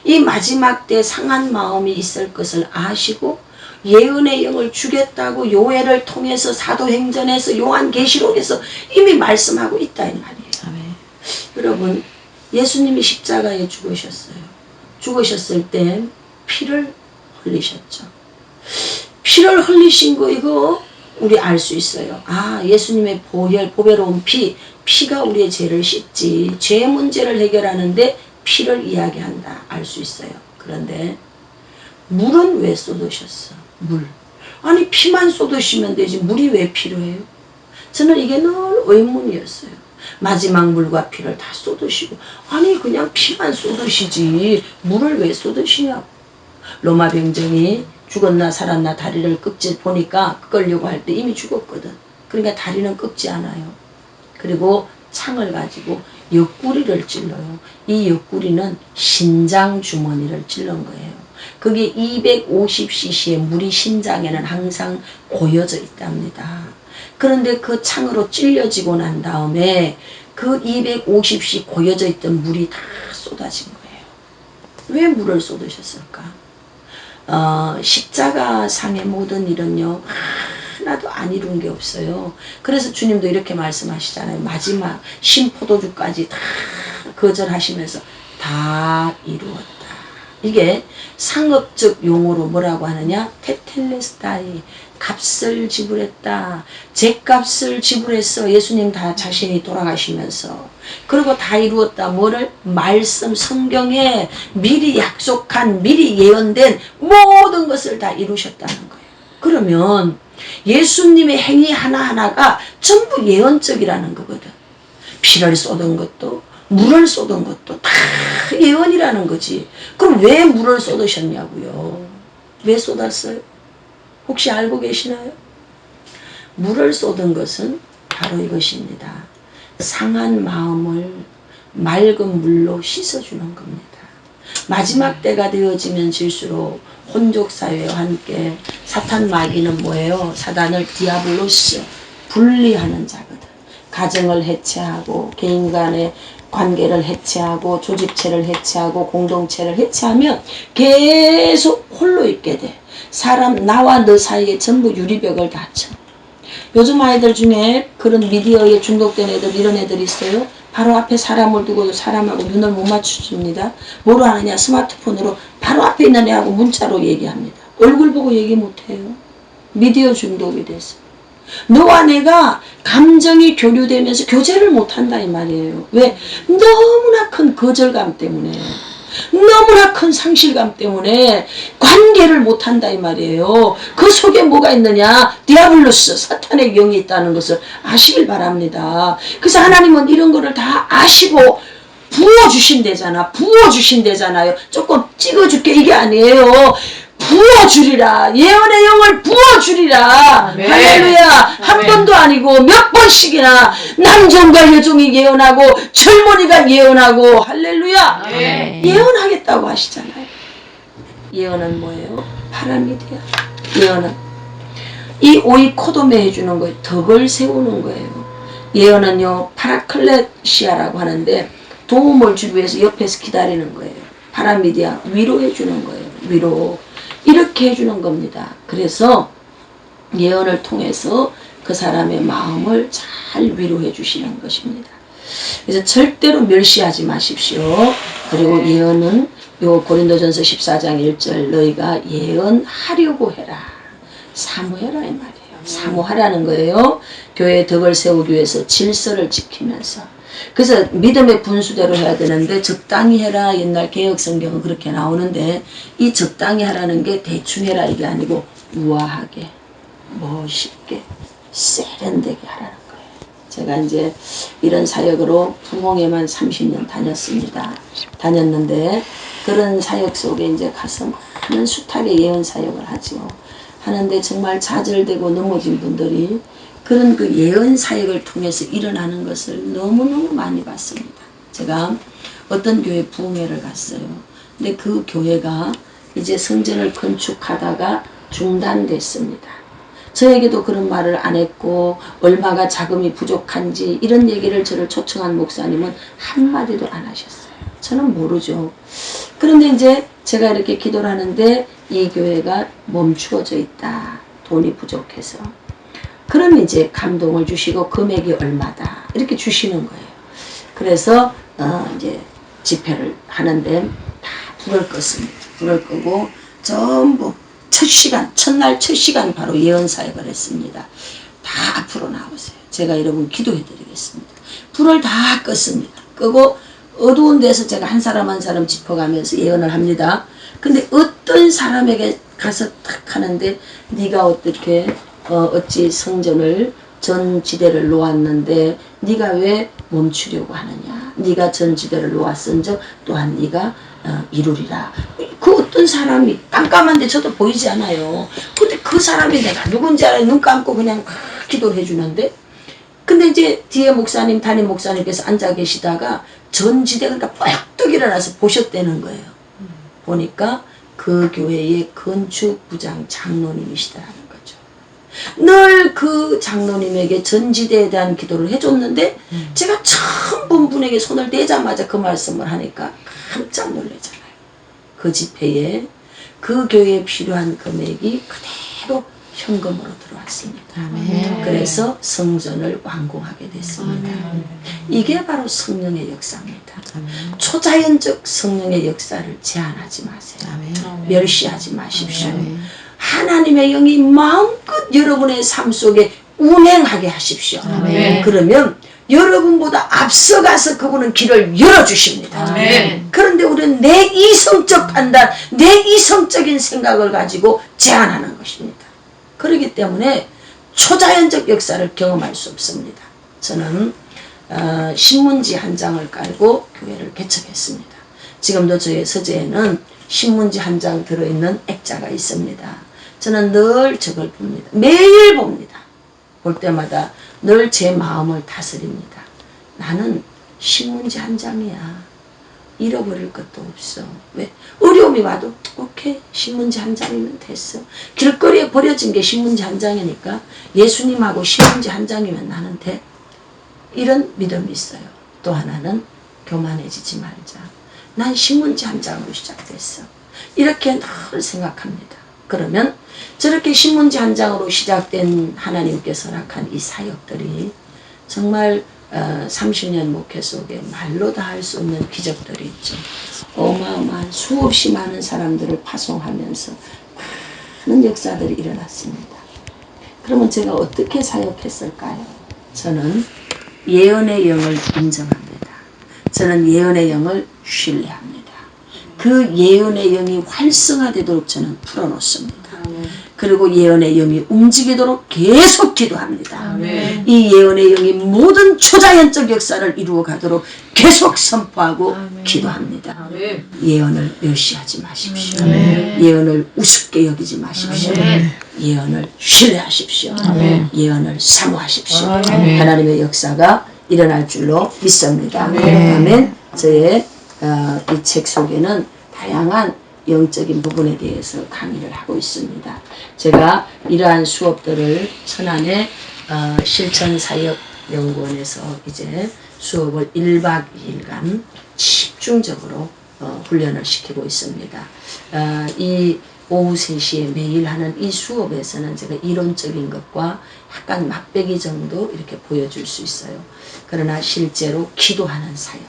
이 마지막 때 상한 마음이 있을 것을 아시고 예언의 영을 주겠다고 요엘을 통해서 사도행전에서 요한계시록에서 이미 말씀하고 있다 이 말이에요. 아멘. 여러분, 예수님이 십자가에 죽으셨어요. 죽으셨을 때 피를 흘리셨죠. 피를 흘리신 거 이거 우리 알 수 있어요. 아, 예수님의 보배로운 피가 우리의 죄를 씻지. 죄 문제를 해결하는데 피를 이야기한다. 알 수 있어요. 그런데 물은 왜 쏟으셨어? 물. 아니 피만 쏟으시면 되지 물이 왜 필요해요? 저는 이게 늘 의문이었어요. 마지막 물과 피를 다 쏟으시고 아니 그냥 피만 쏟으시지 물을 왜 쏟으시냐고. 로마 병정이 죽었나 살았나 다리를 꺾지 보니까 꺾으려고 할 때 이미 죽었거든. 그러니까 다리는 꺾지 않아요. 그리고 창을 가지고 옆구리를 찔러요. 이 옆구리는 신장 주머니를 찔른 거예요. 그게 250cc의 물이 신장에는 항상 고여져 있답니다. 그런데 그 창으로 찔려지고 난 다음에 그 250cc 고여져 있던 물이 다 쏟아진 거예요. 왜 물을 쏟으셨을까? 십자가상의 모든 일은요 하나도 안 이룬 게 없어요. 그래서 주님도 이렇게 말씀하시잖아요. 마지막 신포도주까지 다 거절하시면서 다 이루었다. 이게 상업적 용어로 뭐라고 하느냐? 테텔레스타이, 값을 지불했다. 죗값을 지불해서 예수님 다 자신이 돌아가시면서 그리고 다 이루었다. 뭐를? 말씀 성경에 미리 약속한 미리 예언된 모든 것을 다 이루셨다는 거예요. 그러면 예수님의 행위 하나하나가 전부 예언적이라는 거거든. 피를 쏟은 것도 물을 쏟은 것도 다 예언이라는 거지. 그럼 왜 물을 쏟으셨냐고요? 왜 쏟았어요? 혹시 알고 계시나요? 물을 쏟은 것은 바로 이것입니다. 상한 마음을 맑은 물로 씻어주는 겁니다. 마지막 때가 되어지면 질수록 혼족사회와 함께 사탄 마귀는 뭐예요? 사단을 디아블로스, 분리하는 자거든. 가정을 해체하고 개인 간의 관계를 해체하고 조직체를 해체하고 공동체를 해체하면 계속 홀로 있게 돼. 사람 나와 너 사이에 전부 유리벽을 닫혀. 요즘 아이들 중에 그런 미디어에 중독된 애들 이런 애들이 있어요. 바로 앞에 사람을 두고도 사람하고 눈을 못 맞춰줍니다. 뭐로 하느냐? 스마트폰으로 바로 앞에 있는 애하고 문자로 얘기합니다. 얼굴 보고 얘기 못해요. 미디어 중독이 돼서. 너와 내가 감정이 교류되면서 교제를 못한다 이 말이에요. 왜? 너무나 큰 거절감 때문에, 너무나 큰 상실감 때문에 관계를 못한다 이 말이에요. 그 속에 뭐가 있느냐? 디아블로스, 사탄의 영이 있다는 것을 아시길 바랍니다. 그래서 하나님은 이런 거를 다 아시고 부어주신대잖아요. 조금 찍어줄게 이게 아니에요. 부어주리라. 예언의 영을 부어주리라. 아멘. 할렐루야. 한 아멘. 번도 아니고 몇 번씩이나 남종과 여종이 예언하고 젊은이가 예언하고 할렐루야. 아멘. 예언하겠다고 하시잖아요. 예언은 뭐예요? 파라미디아. 예언은 이 오이코도메 해주는 거예요. 덕을 세우는 거예요. 예언은요 파라클레시아라고 하는데 도움을 주기 위해서 옆에서 기다리는 거예요. 파라미디아 위로해 주는 거예요. 위로. 이렇게 해주는 겁니다. 그래서 예언을 통해서 그 사람의 마음을 잘 위로해 주시는 것입니다. 그래서 절대로 멸시하지 마십시오. 그리고 예언은 요 고린도전서 14장 1절 너희가 예언하려고 해라. 사모해라 이 말이에요. 사모하라는 거예요. 교회의 덕을 세우기 위해서 질서를 지키면서. 그래서 믿음의 분수대로 해야 되는데 적당히 해라. 옛날 개혁성경은 그렇게 나오는데 이 적당히 하라는 게 대충 해라 이게 아니고 우아하게 멋있게 세련되게 하라는 거예요. 제가 이제 이런 사역으로 부흥회만 30년 다녔는데 그런 사역 속에 이제 가서 많은 숱하게 예언 사역을 하죠. 하는데 정말 좌절되고 넘어진 분들이 그런 그 예언 사역을 통해서 일어나는 것을 너무너무 많이 봤습니다. 제가 어떤 교회 부흥회를 갔어요. 근데 그 교회가 이제 성전을 건축하다가 중단됐습니다. 저에게도 그런 말을 안 했고 얼마가 자금이 부족한지 이런 얘기를 저를 초청한 목사님은 한마디도 안 하셨어요. 저는 모르죠. 그런데 이제 제가 이렇게 기도를 하는데 이 교회가 멈추어져 있다. 돈이 부족해서. 그러면 이제 감동을 주시고 금액이 얼마다 이렇게 주시는 거예요. 그래서 이제 집회를 하는데 다 불을 껐습니다. 불을 끄고 전부 첫날 첫 시간 바로 예언 사역을 했습니다. 다 앞으로 나오세요. 제가 여러분 기도해 드리겠습니다. 불을 다 껐습니다. 끄고 어두운 데서 제가 한 사람 한 사람 짚어가면서 예언을 합니다. 근데 어떤 사람에게 가서 탁 하는데 네가 어떻게 어찌 성전을 전지대를 놓았는데 네가 왜 멈추려고 하느냐. 네가 전지대를 놓았은즉 또한 네가 이루리라. 그 어떤 사람이 깜깜한데 저도 보이지 않아요. 근데 그 사람이 내가 누군지 알아요. 눈 감고 그냥 기도를 해주는데 근데 이제 뒤에 목사님 담임 목사님께서 앉아 계시다가 전지대가 그러니까 뻘떡 일어나서 보셨다는 거예요. 보니까 그 교회의 건축부장 장로님이시다라는 거죠. 늘 그 장로님에게 전지대에 대한 기도를 해줬는데 제가 처음 본 분에게 손을 대자마자 그 말씀을 하니까 깜짝 놀라잖아요. 그 집회에 그 교회에 필요한 금액이 그대로 현금으로 들어왔습니다. 아멘. 그래서 성전을 완공하게 됐습니다. 아멘. 이게 바로 성령의 역사입니다. 아멘. 초자연적 성령의 역사를 제한하지 마세요. 아멘. 멸시하지 마십시오. 아멘. 하나님의 영이 마음껏 여러분의 삶 속에 운행하게 하십시오. 아멘. 그러면 여러분보다 앞서가서 그분은 길을 열어주십니다. 아멘. 그런데 우리는 내 이성적 판단, 내 이성적인 생각을 가지고 제한하는 것입니다. 그렇기 때문에 초자연적 역사를 경험할 수 없습니다. 저는 신문지 한 장을 깔고 교회를 개척했습니다. 지금도 저의 서재에는 신문지 한 장 들어있는 액자가 있습니다. 저는 늘 저걸 봅니다. 매일 봅니다. 볼 때마다 늘 제 마음을 다스립니다. 나는 신문지 한 장이야. 잃어버릴 것도 없어. 왜? 어려움이 와도 오케이 신문지 한 장이면 됐어. 길거리에 버려진 게 신문지 한 장이니까 예수님하고 신문지 한 장이면 나는 돼. 이런 믿음이 있어요. 또 하나는 교만해지지 말자. 난 신문지 한 장으로 시작됐어. 이렇게 늘 생각합니다. 그러면 저렇게 신문지 한 장으로 시작된 하나님께서 허락한 이 사역들이 정말 30년 목회 속에 말로 다 할 수 없는 기적들이 있죠. 어마어마한 수없이 많은 사람들을 파송하면서 많은 역사들이 일어났습니다. 그러면 제가 어떻게 사역했을까요? 저는 예언의 영을 인정합니다. 저는 예언의 영을 신뢰합니다. 그 예언의 영이 활성화되도록 저는 풀어놓습니다. 그리고 예언의 영이 움직이도록 계속 기도합니다. 아멘. 이 예언의 영이 모든 초자연적 역사를 이루어 가도록 계속 선포하고 아멘. 기도합니다. 아멘. 예언을 멸시하지 마십시오. 아멘. 예언을 우습게 여기지 마십시오. 아멘. 예언을 신뢰하십시오. 아멘. 예언을 사모하십시오. 아멘. 하나님의 역사가 일어날 줄로 믿습니다. 아멘. 아멘. 저의 이 책 속에는 다양한 영적인 부분에 대해서 강의를 하고 있습니다. 제가 이러한 수업들을 천안의 실천사역연구원에서 이제 수업을 1박 2일간 집중적으로 훈련을 시키고 있습니다. 이 오후 3시에 매일 하는 이 수업에서는 제가 이론적인 것과 약간 맛배기 정도 이렇게 보여줄 수 있어요. 그러나 실제로 기도하는 사역,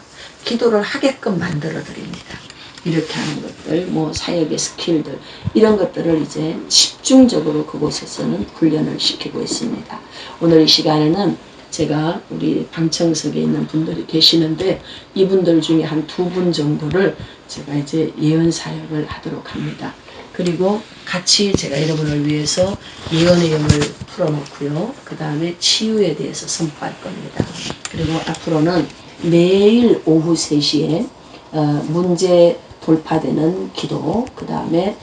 기도를 하게끔 만들어 드립니다. 이렇게 하는 것들, 뭐 사역의 스킬들 이런 것들을 이제 집중적으로 그곳에서는 훈련을 시키고 있습니다. 오늘 이 시간에는 제가 우리 방청석에 있는 분들이 계시는데 이분들 중에 한 2분 정도를 제가 이제 예언 사역을 하도록 합니다. 그리고 같이 제가 여러분을 위해서 예언의 영을 풀어놓고요. 그 다음에 치유에 대해서 선포할 겁니다. 그리고 앞으로는 매일 오후 3시에 문제 돌파되는 기도, 그 다음에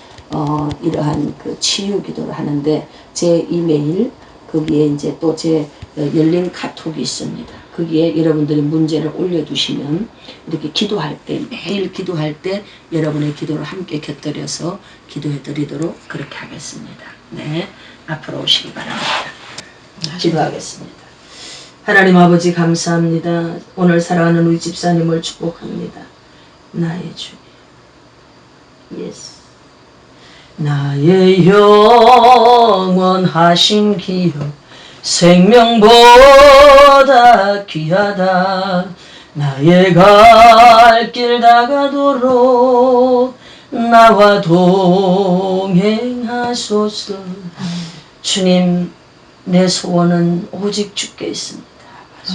이러한 그 치유 기도를 하는데 제 이메일 거기에 이제 또 제 열린 카톡이 있습니다. 거기에 여러분들이 문제를 올려두시면 이렇게 기도할 때 매일 기도할 때 여러분의 기도를 함께 곁들여서 기도해 드리도록 그렇게 하겠습니다. 네, 앞으로 오시기 바랍니다. 기도하겠습니다. 하나님 아버지 감사합니다. 오늘 사랑하는 우리 집사님을 축복합니다. 나의 주 예수 나의 영원하신 기억 생명보다 귀하다. 나의 갈 길 다가도록 나와 동행하소서. 주님, 내 소원은 오직 주께 있습니다.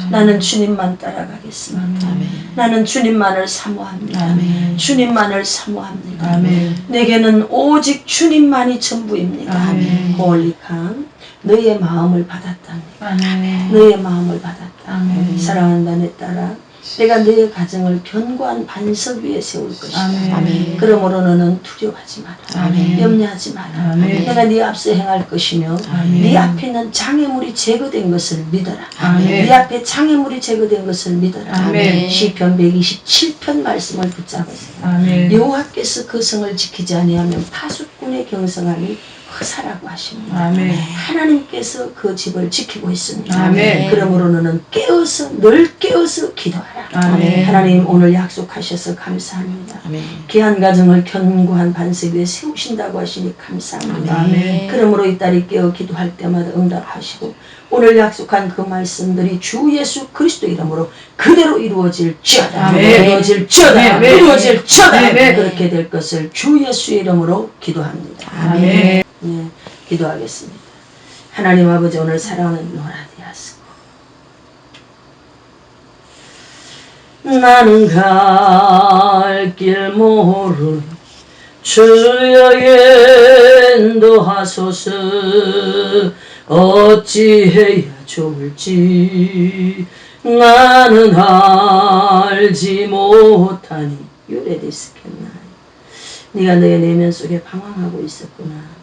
나는 주님만 따라가겠습니다. 나는 주님만을 사모합니다. 주님만을 사모합니다. 내게는 오직 주님만이 전부입니다. 홀리칸, 너의 마음을 받았답니다. 너의 마음을 받았다. 사랑한다 내 딸아, 내가 너의 가정을 견고한 반석 위에 세울 것이다. 그러므로 너는 두려워하지 마라. 염려하지 마라. 내가 네 앞서 행할 것이며 네 앞에 있는 장애물이 제거된 것을 믿어라. 네 앞에 장애물이 제거된 것을 믿어라. 시편 127편 말씀을 붙잡으세요. 여호와께서 그 성을 지키지 아니하면 파수꾼의 경성함이 허사라고 하십니다. 하나님께서 그 집을 지키고 있습니다. 그러므로 너는 늘 깨어서 기도하라. 하나님 오늘 약속하셔서 감사합니다. 귀한 가정을 견고한 반석 위에 세우신다고 하시니 감사합니다. 그러므로 이 딸이 깨어 기도할 때마다 응답하시고 오늘 약속한 그 말씀들이 주 예수 그리스도 이름으로 그대로 이루어질지어다. 이루어질지어다. 이루어질지어다. 그렇게 될 것을 주 예수 이름으로 기도합니다. 네, 기도하겠습니다. 하나님 아버지, 오늘 사랑하는 노라디아스, 나는 갈 길 모르 주여 인도하소서. 어찌해야 좋을지 나는 알지 못하니. 유레디스켰나. 네가 너의 내면 속에 방황하고 있었구나.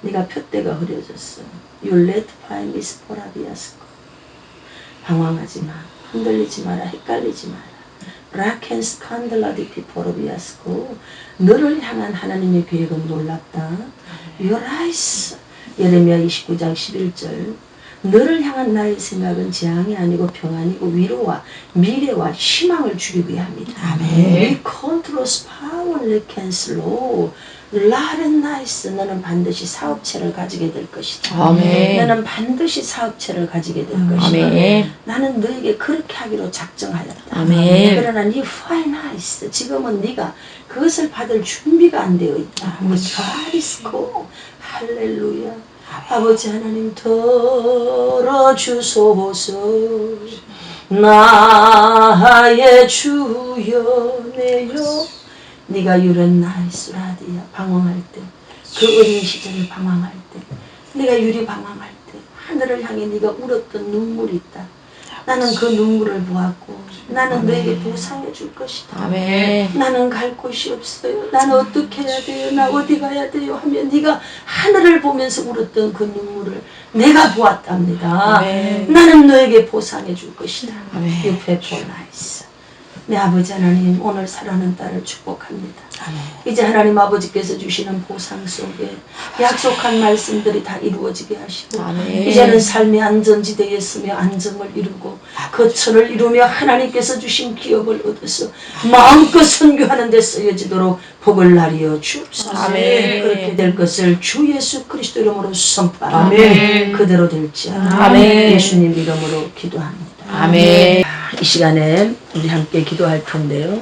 네가 푯대가 흐려졌어. You let find this 포라비아스코. 방황하지 마. 흔들리지 마라. 헷갈리지 마라. 라켄스 칸들라디피 포라비아스코. 너를 향한 하나님의 계획은 놀랍다. Your eyes. 예레미야 29장 11절. 너를 향한 나의 생각은 재앙이 아니고 평안이고 위로와 미래와 희망을 주기 위함이다. We control power cancel. 라렌나이스. 너는 반드시 사업체를 가지게 될 것이다. 너는 반드시 사업체를 가지게 될 것이다. 나는 너에게 그렇게 하기로 작정하였다. 그러나 네 파이나이스. 지금은 네가 그것을 받을 준비가 안 되어 있다. 바리스코. 할렐루야. 아버지 하나님, 들어주소서. 나의 주여 내요. 네가 유렌나이스 라디아 방황할 때, 그 어린 시절에 방황할 때, 네가 유리 방황할 때 하늘을 향해 네가 울었던 눈물이 있다. 나는 그 눈물을 보았고 나는 너에게 보상해 줄 것이다. 나는 갈 곳이 없어요. 나는 어떻게 해야 돼요? 나 어디 가야 돼요? 하면 네가 하늘을 보면서 울었던 그 눈물을 내가 보았답니다. 나는 너에게 보상해 줄 것이다. You faithfulness. 내 아버지 하나님, 오늘 사랑하는 딸을 축복합니다. 이제 하나님 아버지께서 주시는 보상 속에 약속한 말씀들이 다 이루어지게 하시고 이제는 삶의 안전지대에 있으며 안정을 이루고 거처를 이루며 하나님께서 주신 기업을 얻어서 마음껏 선교하는 데 쓰여지도록 복을 나리어 주옵소서. 그렇게 될 것을 주 예수 그리스도 이름으로 선포합니다. 그대로 될지어다. 예수님 이름으로 기도합니다. 이 시간에 우리 함께 기도할 텐데요.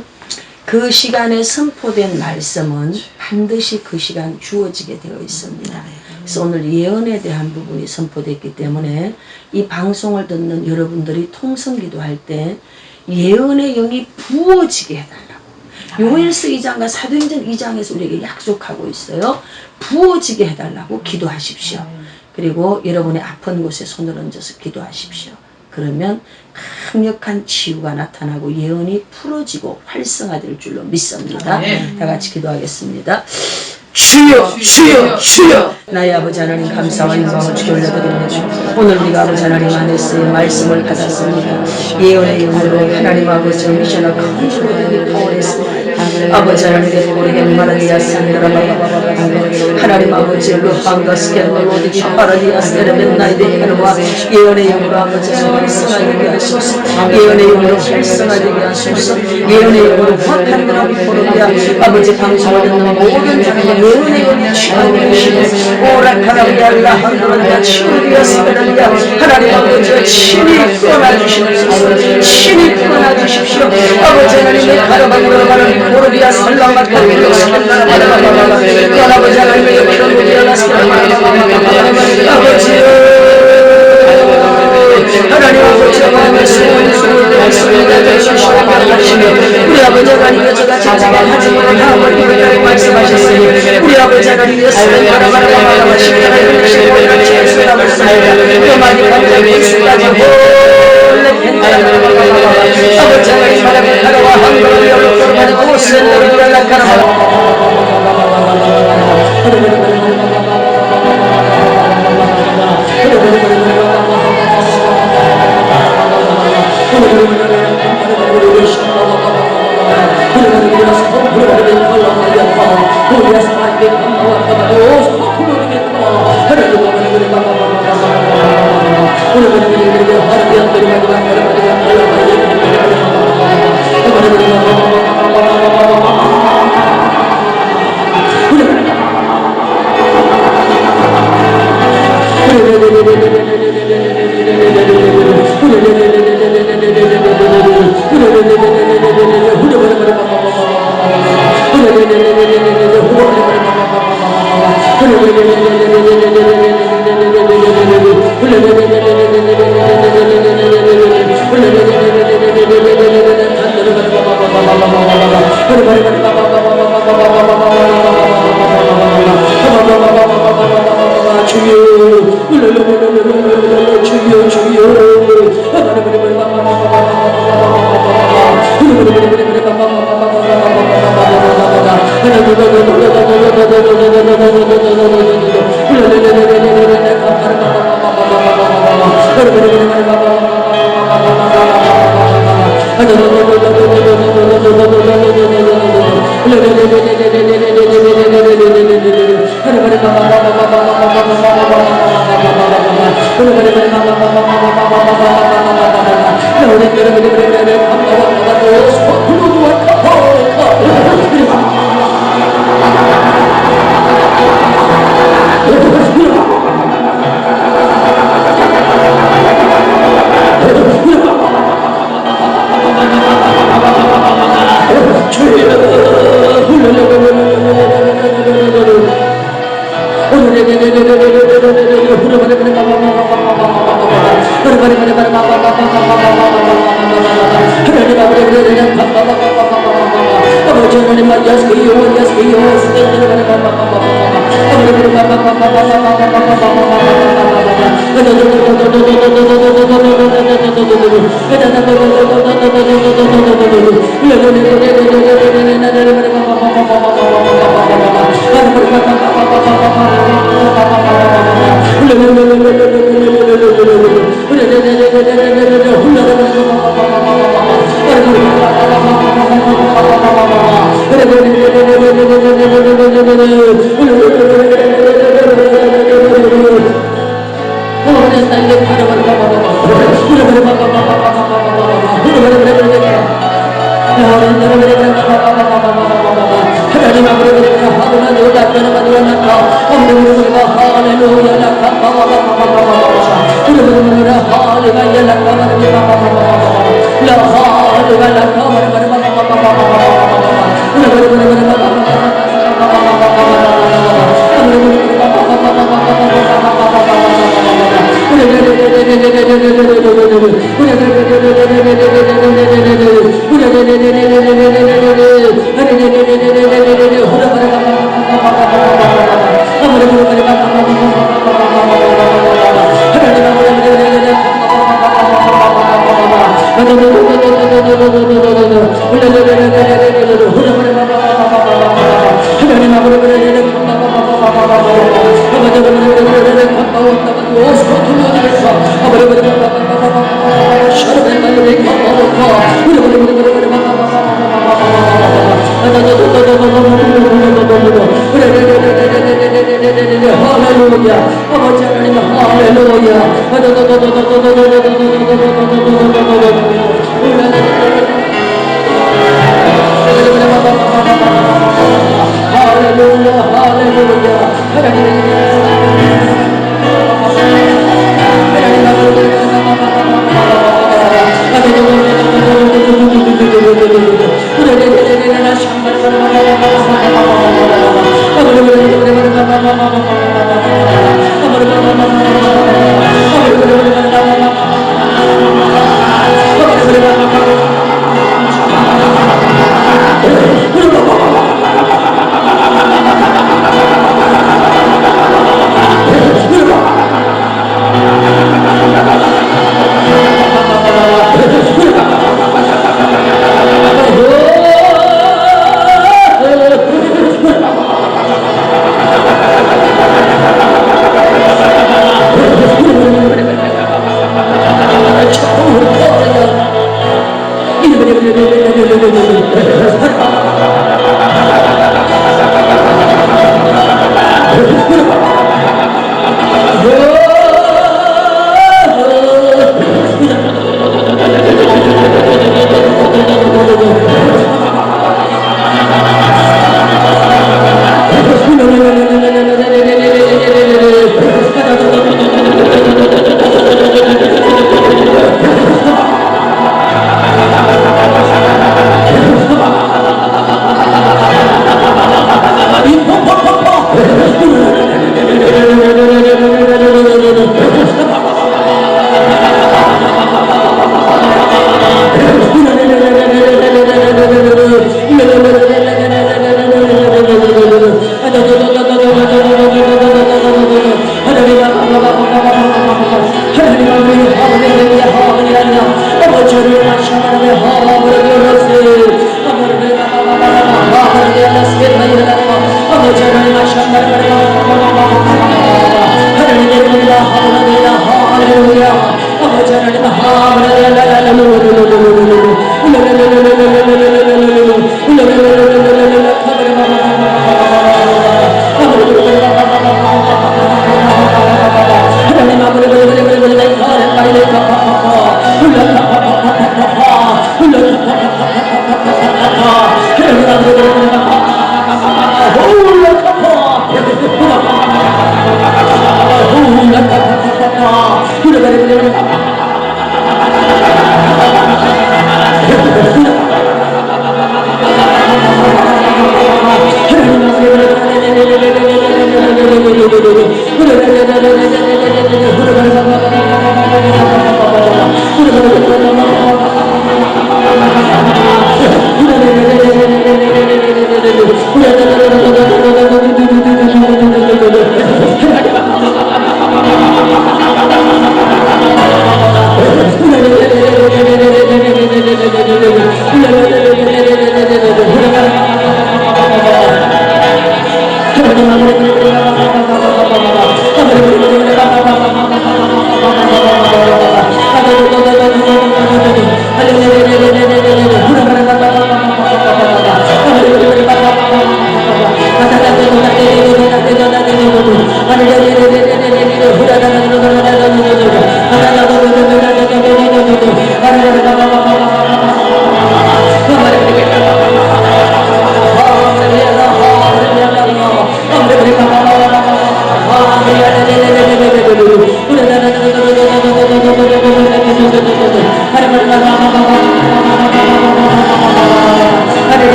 그 시간에 선포된 말씀은 반드시 그 시간 주어지게 되어 있습니다. 그래서 오늘 예언에 대한 부분이 선포됐기 때문에 이 방송을 듣는 여러분들이 통성기도할 때 예언의 영이 부어지게 해달라고. 요엘서 2장과 사도행전 2장에서 우리에게 약속하고 있어요. 부어지게 해달라고 기도하십시오. 그리고 여러분의 아픈 곳에 손을 얹어서 기도하십시오. 그러면 강력한 치유가 나타나고 예언이 풀어지고 활성화될 줄로 믿습니다. 다 같이 기도하겠습니다. 주여 주여 주여. 나의 아버지 하나님, 감사와 영광을 주께 올려드립니다. 오늘 우리가 아버지 하나님 안에서의 말씀을 받았습니다. 예언의 영으로 하나님 아버지 미션을 컨트롤하기 포함했습니다. 아버지 하나님께 우리에게 말하기야 산다라바바바바. 하나님 아버지 루팡과 스캔들 오디기 파라디아 스테르벤 나이데 헤르와 예언의 영으로 아버지 활성화되게 하소서. 예언의 영으로 활성화되게 하소서. 예언의 영으로 확한드라비 포르디아 아버지 방송을 듣는 모든 사람의 예언의 영이 취하게 하시고 오라카라비알라 한도라비아 치우리아 스페라비아 하나님 아버지가 친히 끌어놔주시옵소서. 친히 끌어놔주십시오. 아버지 하나님의 가라바니로 가는 우리야 설랑만 아버지 하나님 아버지와 말씀을 우리 아버지 하나님께서 같이 하지 못하고 말씀하셨으니 우리 아버지 하나님께서 많이 감정이 있으라고 아버지 하나님 바람에 가라와 한번을 열어보러 가라고 센터를 연락하라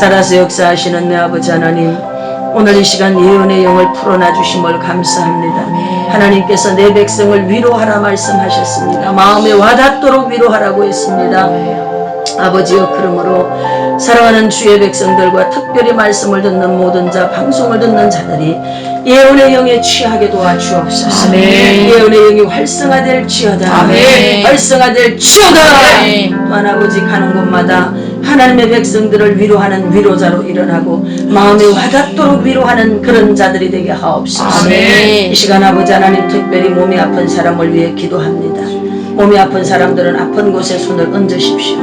살아서 역사하시는 내 아버지 하나님, 오늘 이 시간 예언의 영을 풀어놔 주심을 감사합니다. 하나님께서 내 백성을 위로하라 말씀하셨습니다. 마음에 와닿도록 위로하라고 했습니다. 아버지여, 그러므로 사랑하는 주의 백성들과 특별히 말씀을 듣는 모든 자, 방송을 듣는 자들이 예언의 영에 취하게 도와주옵소서. 아멘. 예언의 영이 활성화될 지어다. 아멘. 활성화될 지어다. 또한 아버지, 가는 곳마다 하나님의 백성들을 위로하는 위로자로 일어나고 마음에 와닿도록 위로하는 그런 자들이 되게 하옵소서. 아멘. 이 시간 아버지 하나님, 특별히 몸이 아픈 사람을 위해 기도합니다. 몸이 아픈 사람들은 아픈 곳에 손을 얹으십시오.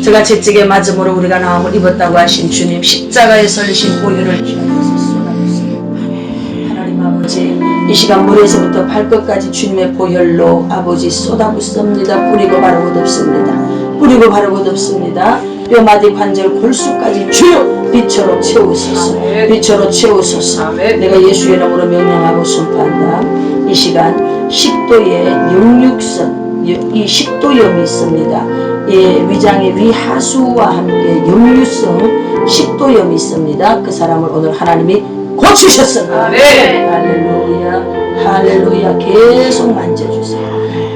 제가 채찍에 맞음으로 우리가 나음을 입었다고 하신 주님, 십자가에 설리신 보혈을 기억해서 쏟아붓습니다. 하나님 아버지, 이 시간 머리에서부터 발끝까지 주님의 보혈로 아버지 쏟아붓습니다. 뿌리고 바르고 덮습니다. 뿌리고 바르고 덮습니다. 뼈마디 관절 골수까지 주여 빛으로 채우소서. 빛으로 채우소서. 내가 예수의 이름으로 명령하고 선포한다. 이 시간 식도에 역류성, 이 식도염이 있습니다. 예, 위장의 위하수와 함께 역류성 식도염이 있습니다. 그 사람을 오늘 하나님이 고치셨습니다. 할렐루야, 할렐루야. 계속 만져주세요.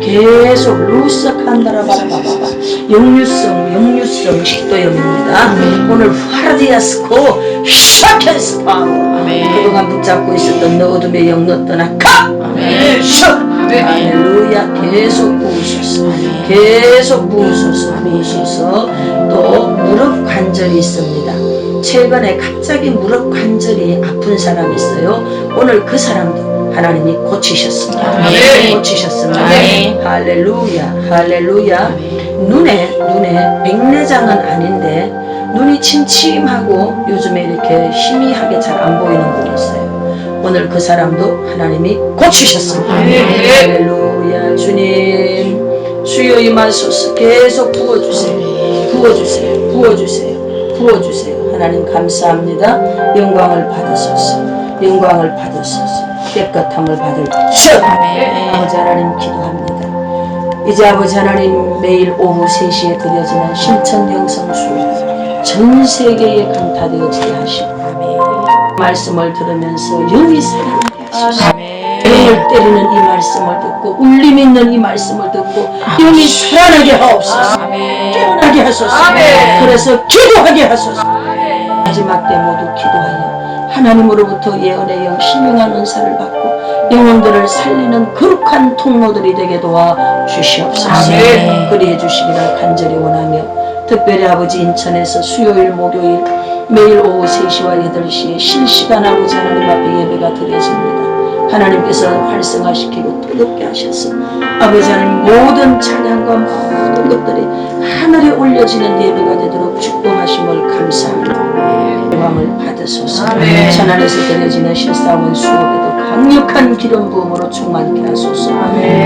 계속 루스칸다라바바바바. 역류성 식도염입니다. 오늘 파라디아스코 샤켄스파워. 그동안 붙잡고 있었던 너 어둠의 영, 너 떠나 가! 샤! 할렐루야. 계속 부으소서. 계속 부으소서. 부으소서. 또 무릎 관절이 있습니다. 최근에 갑자기 무릎 관절이 아픈 사람이 있어요. 오늘 그 사람도 하나님이 고치셨습니다. 고치셨습니다. 할렐루야. 할렐루야. 눈에 백내장은 아닌데 눈이 침침하고 요즘에 이렇게 희미하게 잘 안 보이는 분이 있어요. 오늘 그 사람도 하나님이 고치셨습니다. 할렐루야. 주님 주여 임하소서. 계속 부어주세요. 부어주세요. 부어주세요. 부어주세요. 하나님 감사합니다. 영광을 받으소서. 영광을 받으소서. 깨끗함을 받을 아버지 하나님 기도합니다. 이제 아버지 하나님 매일 오후 3시에 드려지는 신천 영성수 전 세계에 강타되어지게 하시고 말씀을 들으면서 영이 살아나게 하소서. 영을 때리는 이 말씀을 듣고 울림 있는 이 말씀을 듣고 영이 살아나게 하옵소서. 깨어나게 하소서. 그래서 기도하게 하소서. 마지막 때 모두 기도하여 하나님으로부터 예언의 영 신령한 은사를 받고 영혼들을 살리는 거룩한 통로들이 되게 도와 주시옵소서. 그리해 주시기를 간절히 원하며 특별히 아버지 인천에서 수요일 목요일 매일 오후 3시와 8시에 실시간 아버지 하나님 앞에 예배가 드려집니다. 하나님께서 활성화시키고 뜨겁게 하셔서 아버지 하나님 모든 찬양과 모든 것들이 하늘에 올려지는 예배가 되도록 축복하심을 감사합니다. 영광을 받으소서. 천 안에서 드려지는 실사원 수업에도 강력한 기름 부음으로 충만케 하소서.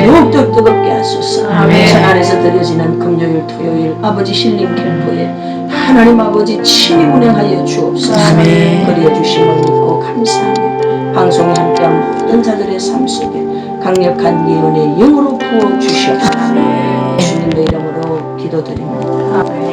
더욱더 뜨겁게 하소서. 천 안에서 드려지는 금요일 토요일 아버지 힐링 캠프에 하나님 아버지 친히 운행하여 주옵소서. 그리해 주심을 믿고 감사하며 방송에 함께한 모든 자들의 삶 속에 강력한 예언의 영으로 부어 주시옵소서. 주님의 이름으로 기도드립니다. 아멘.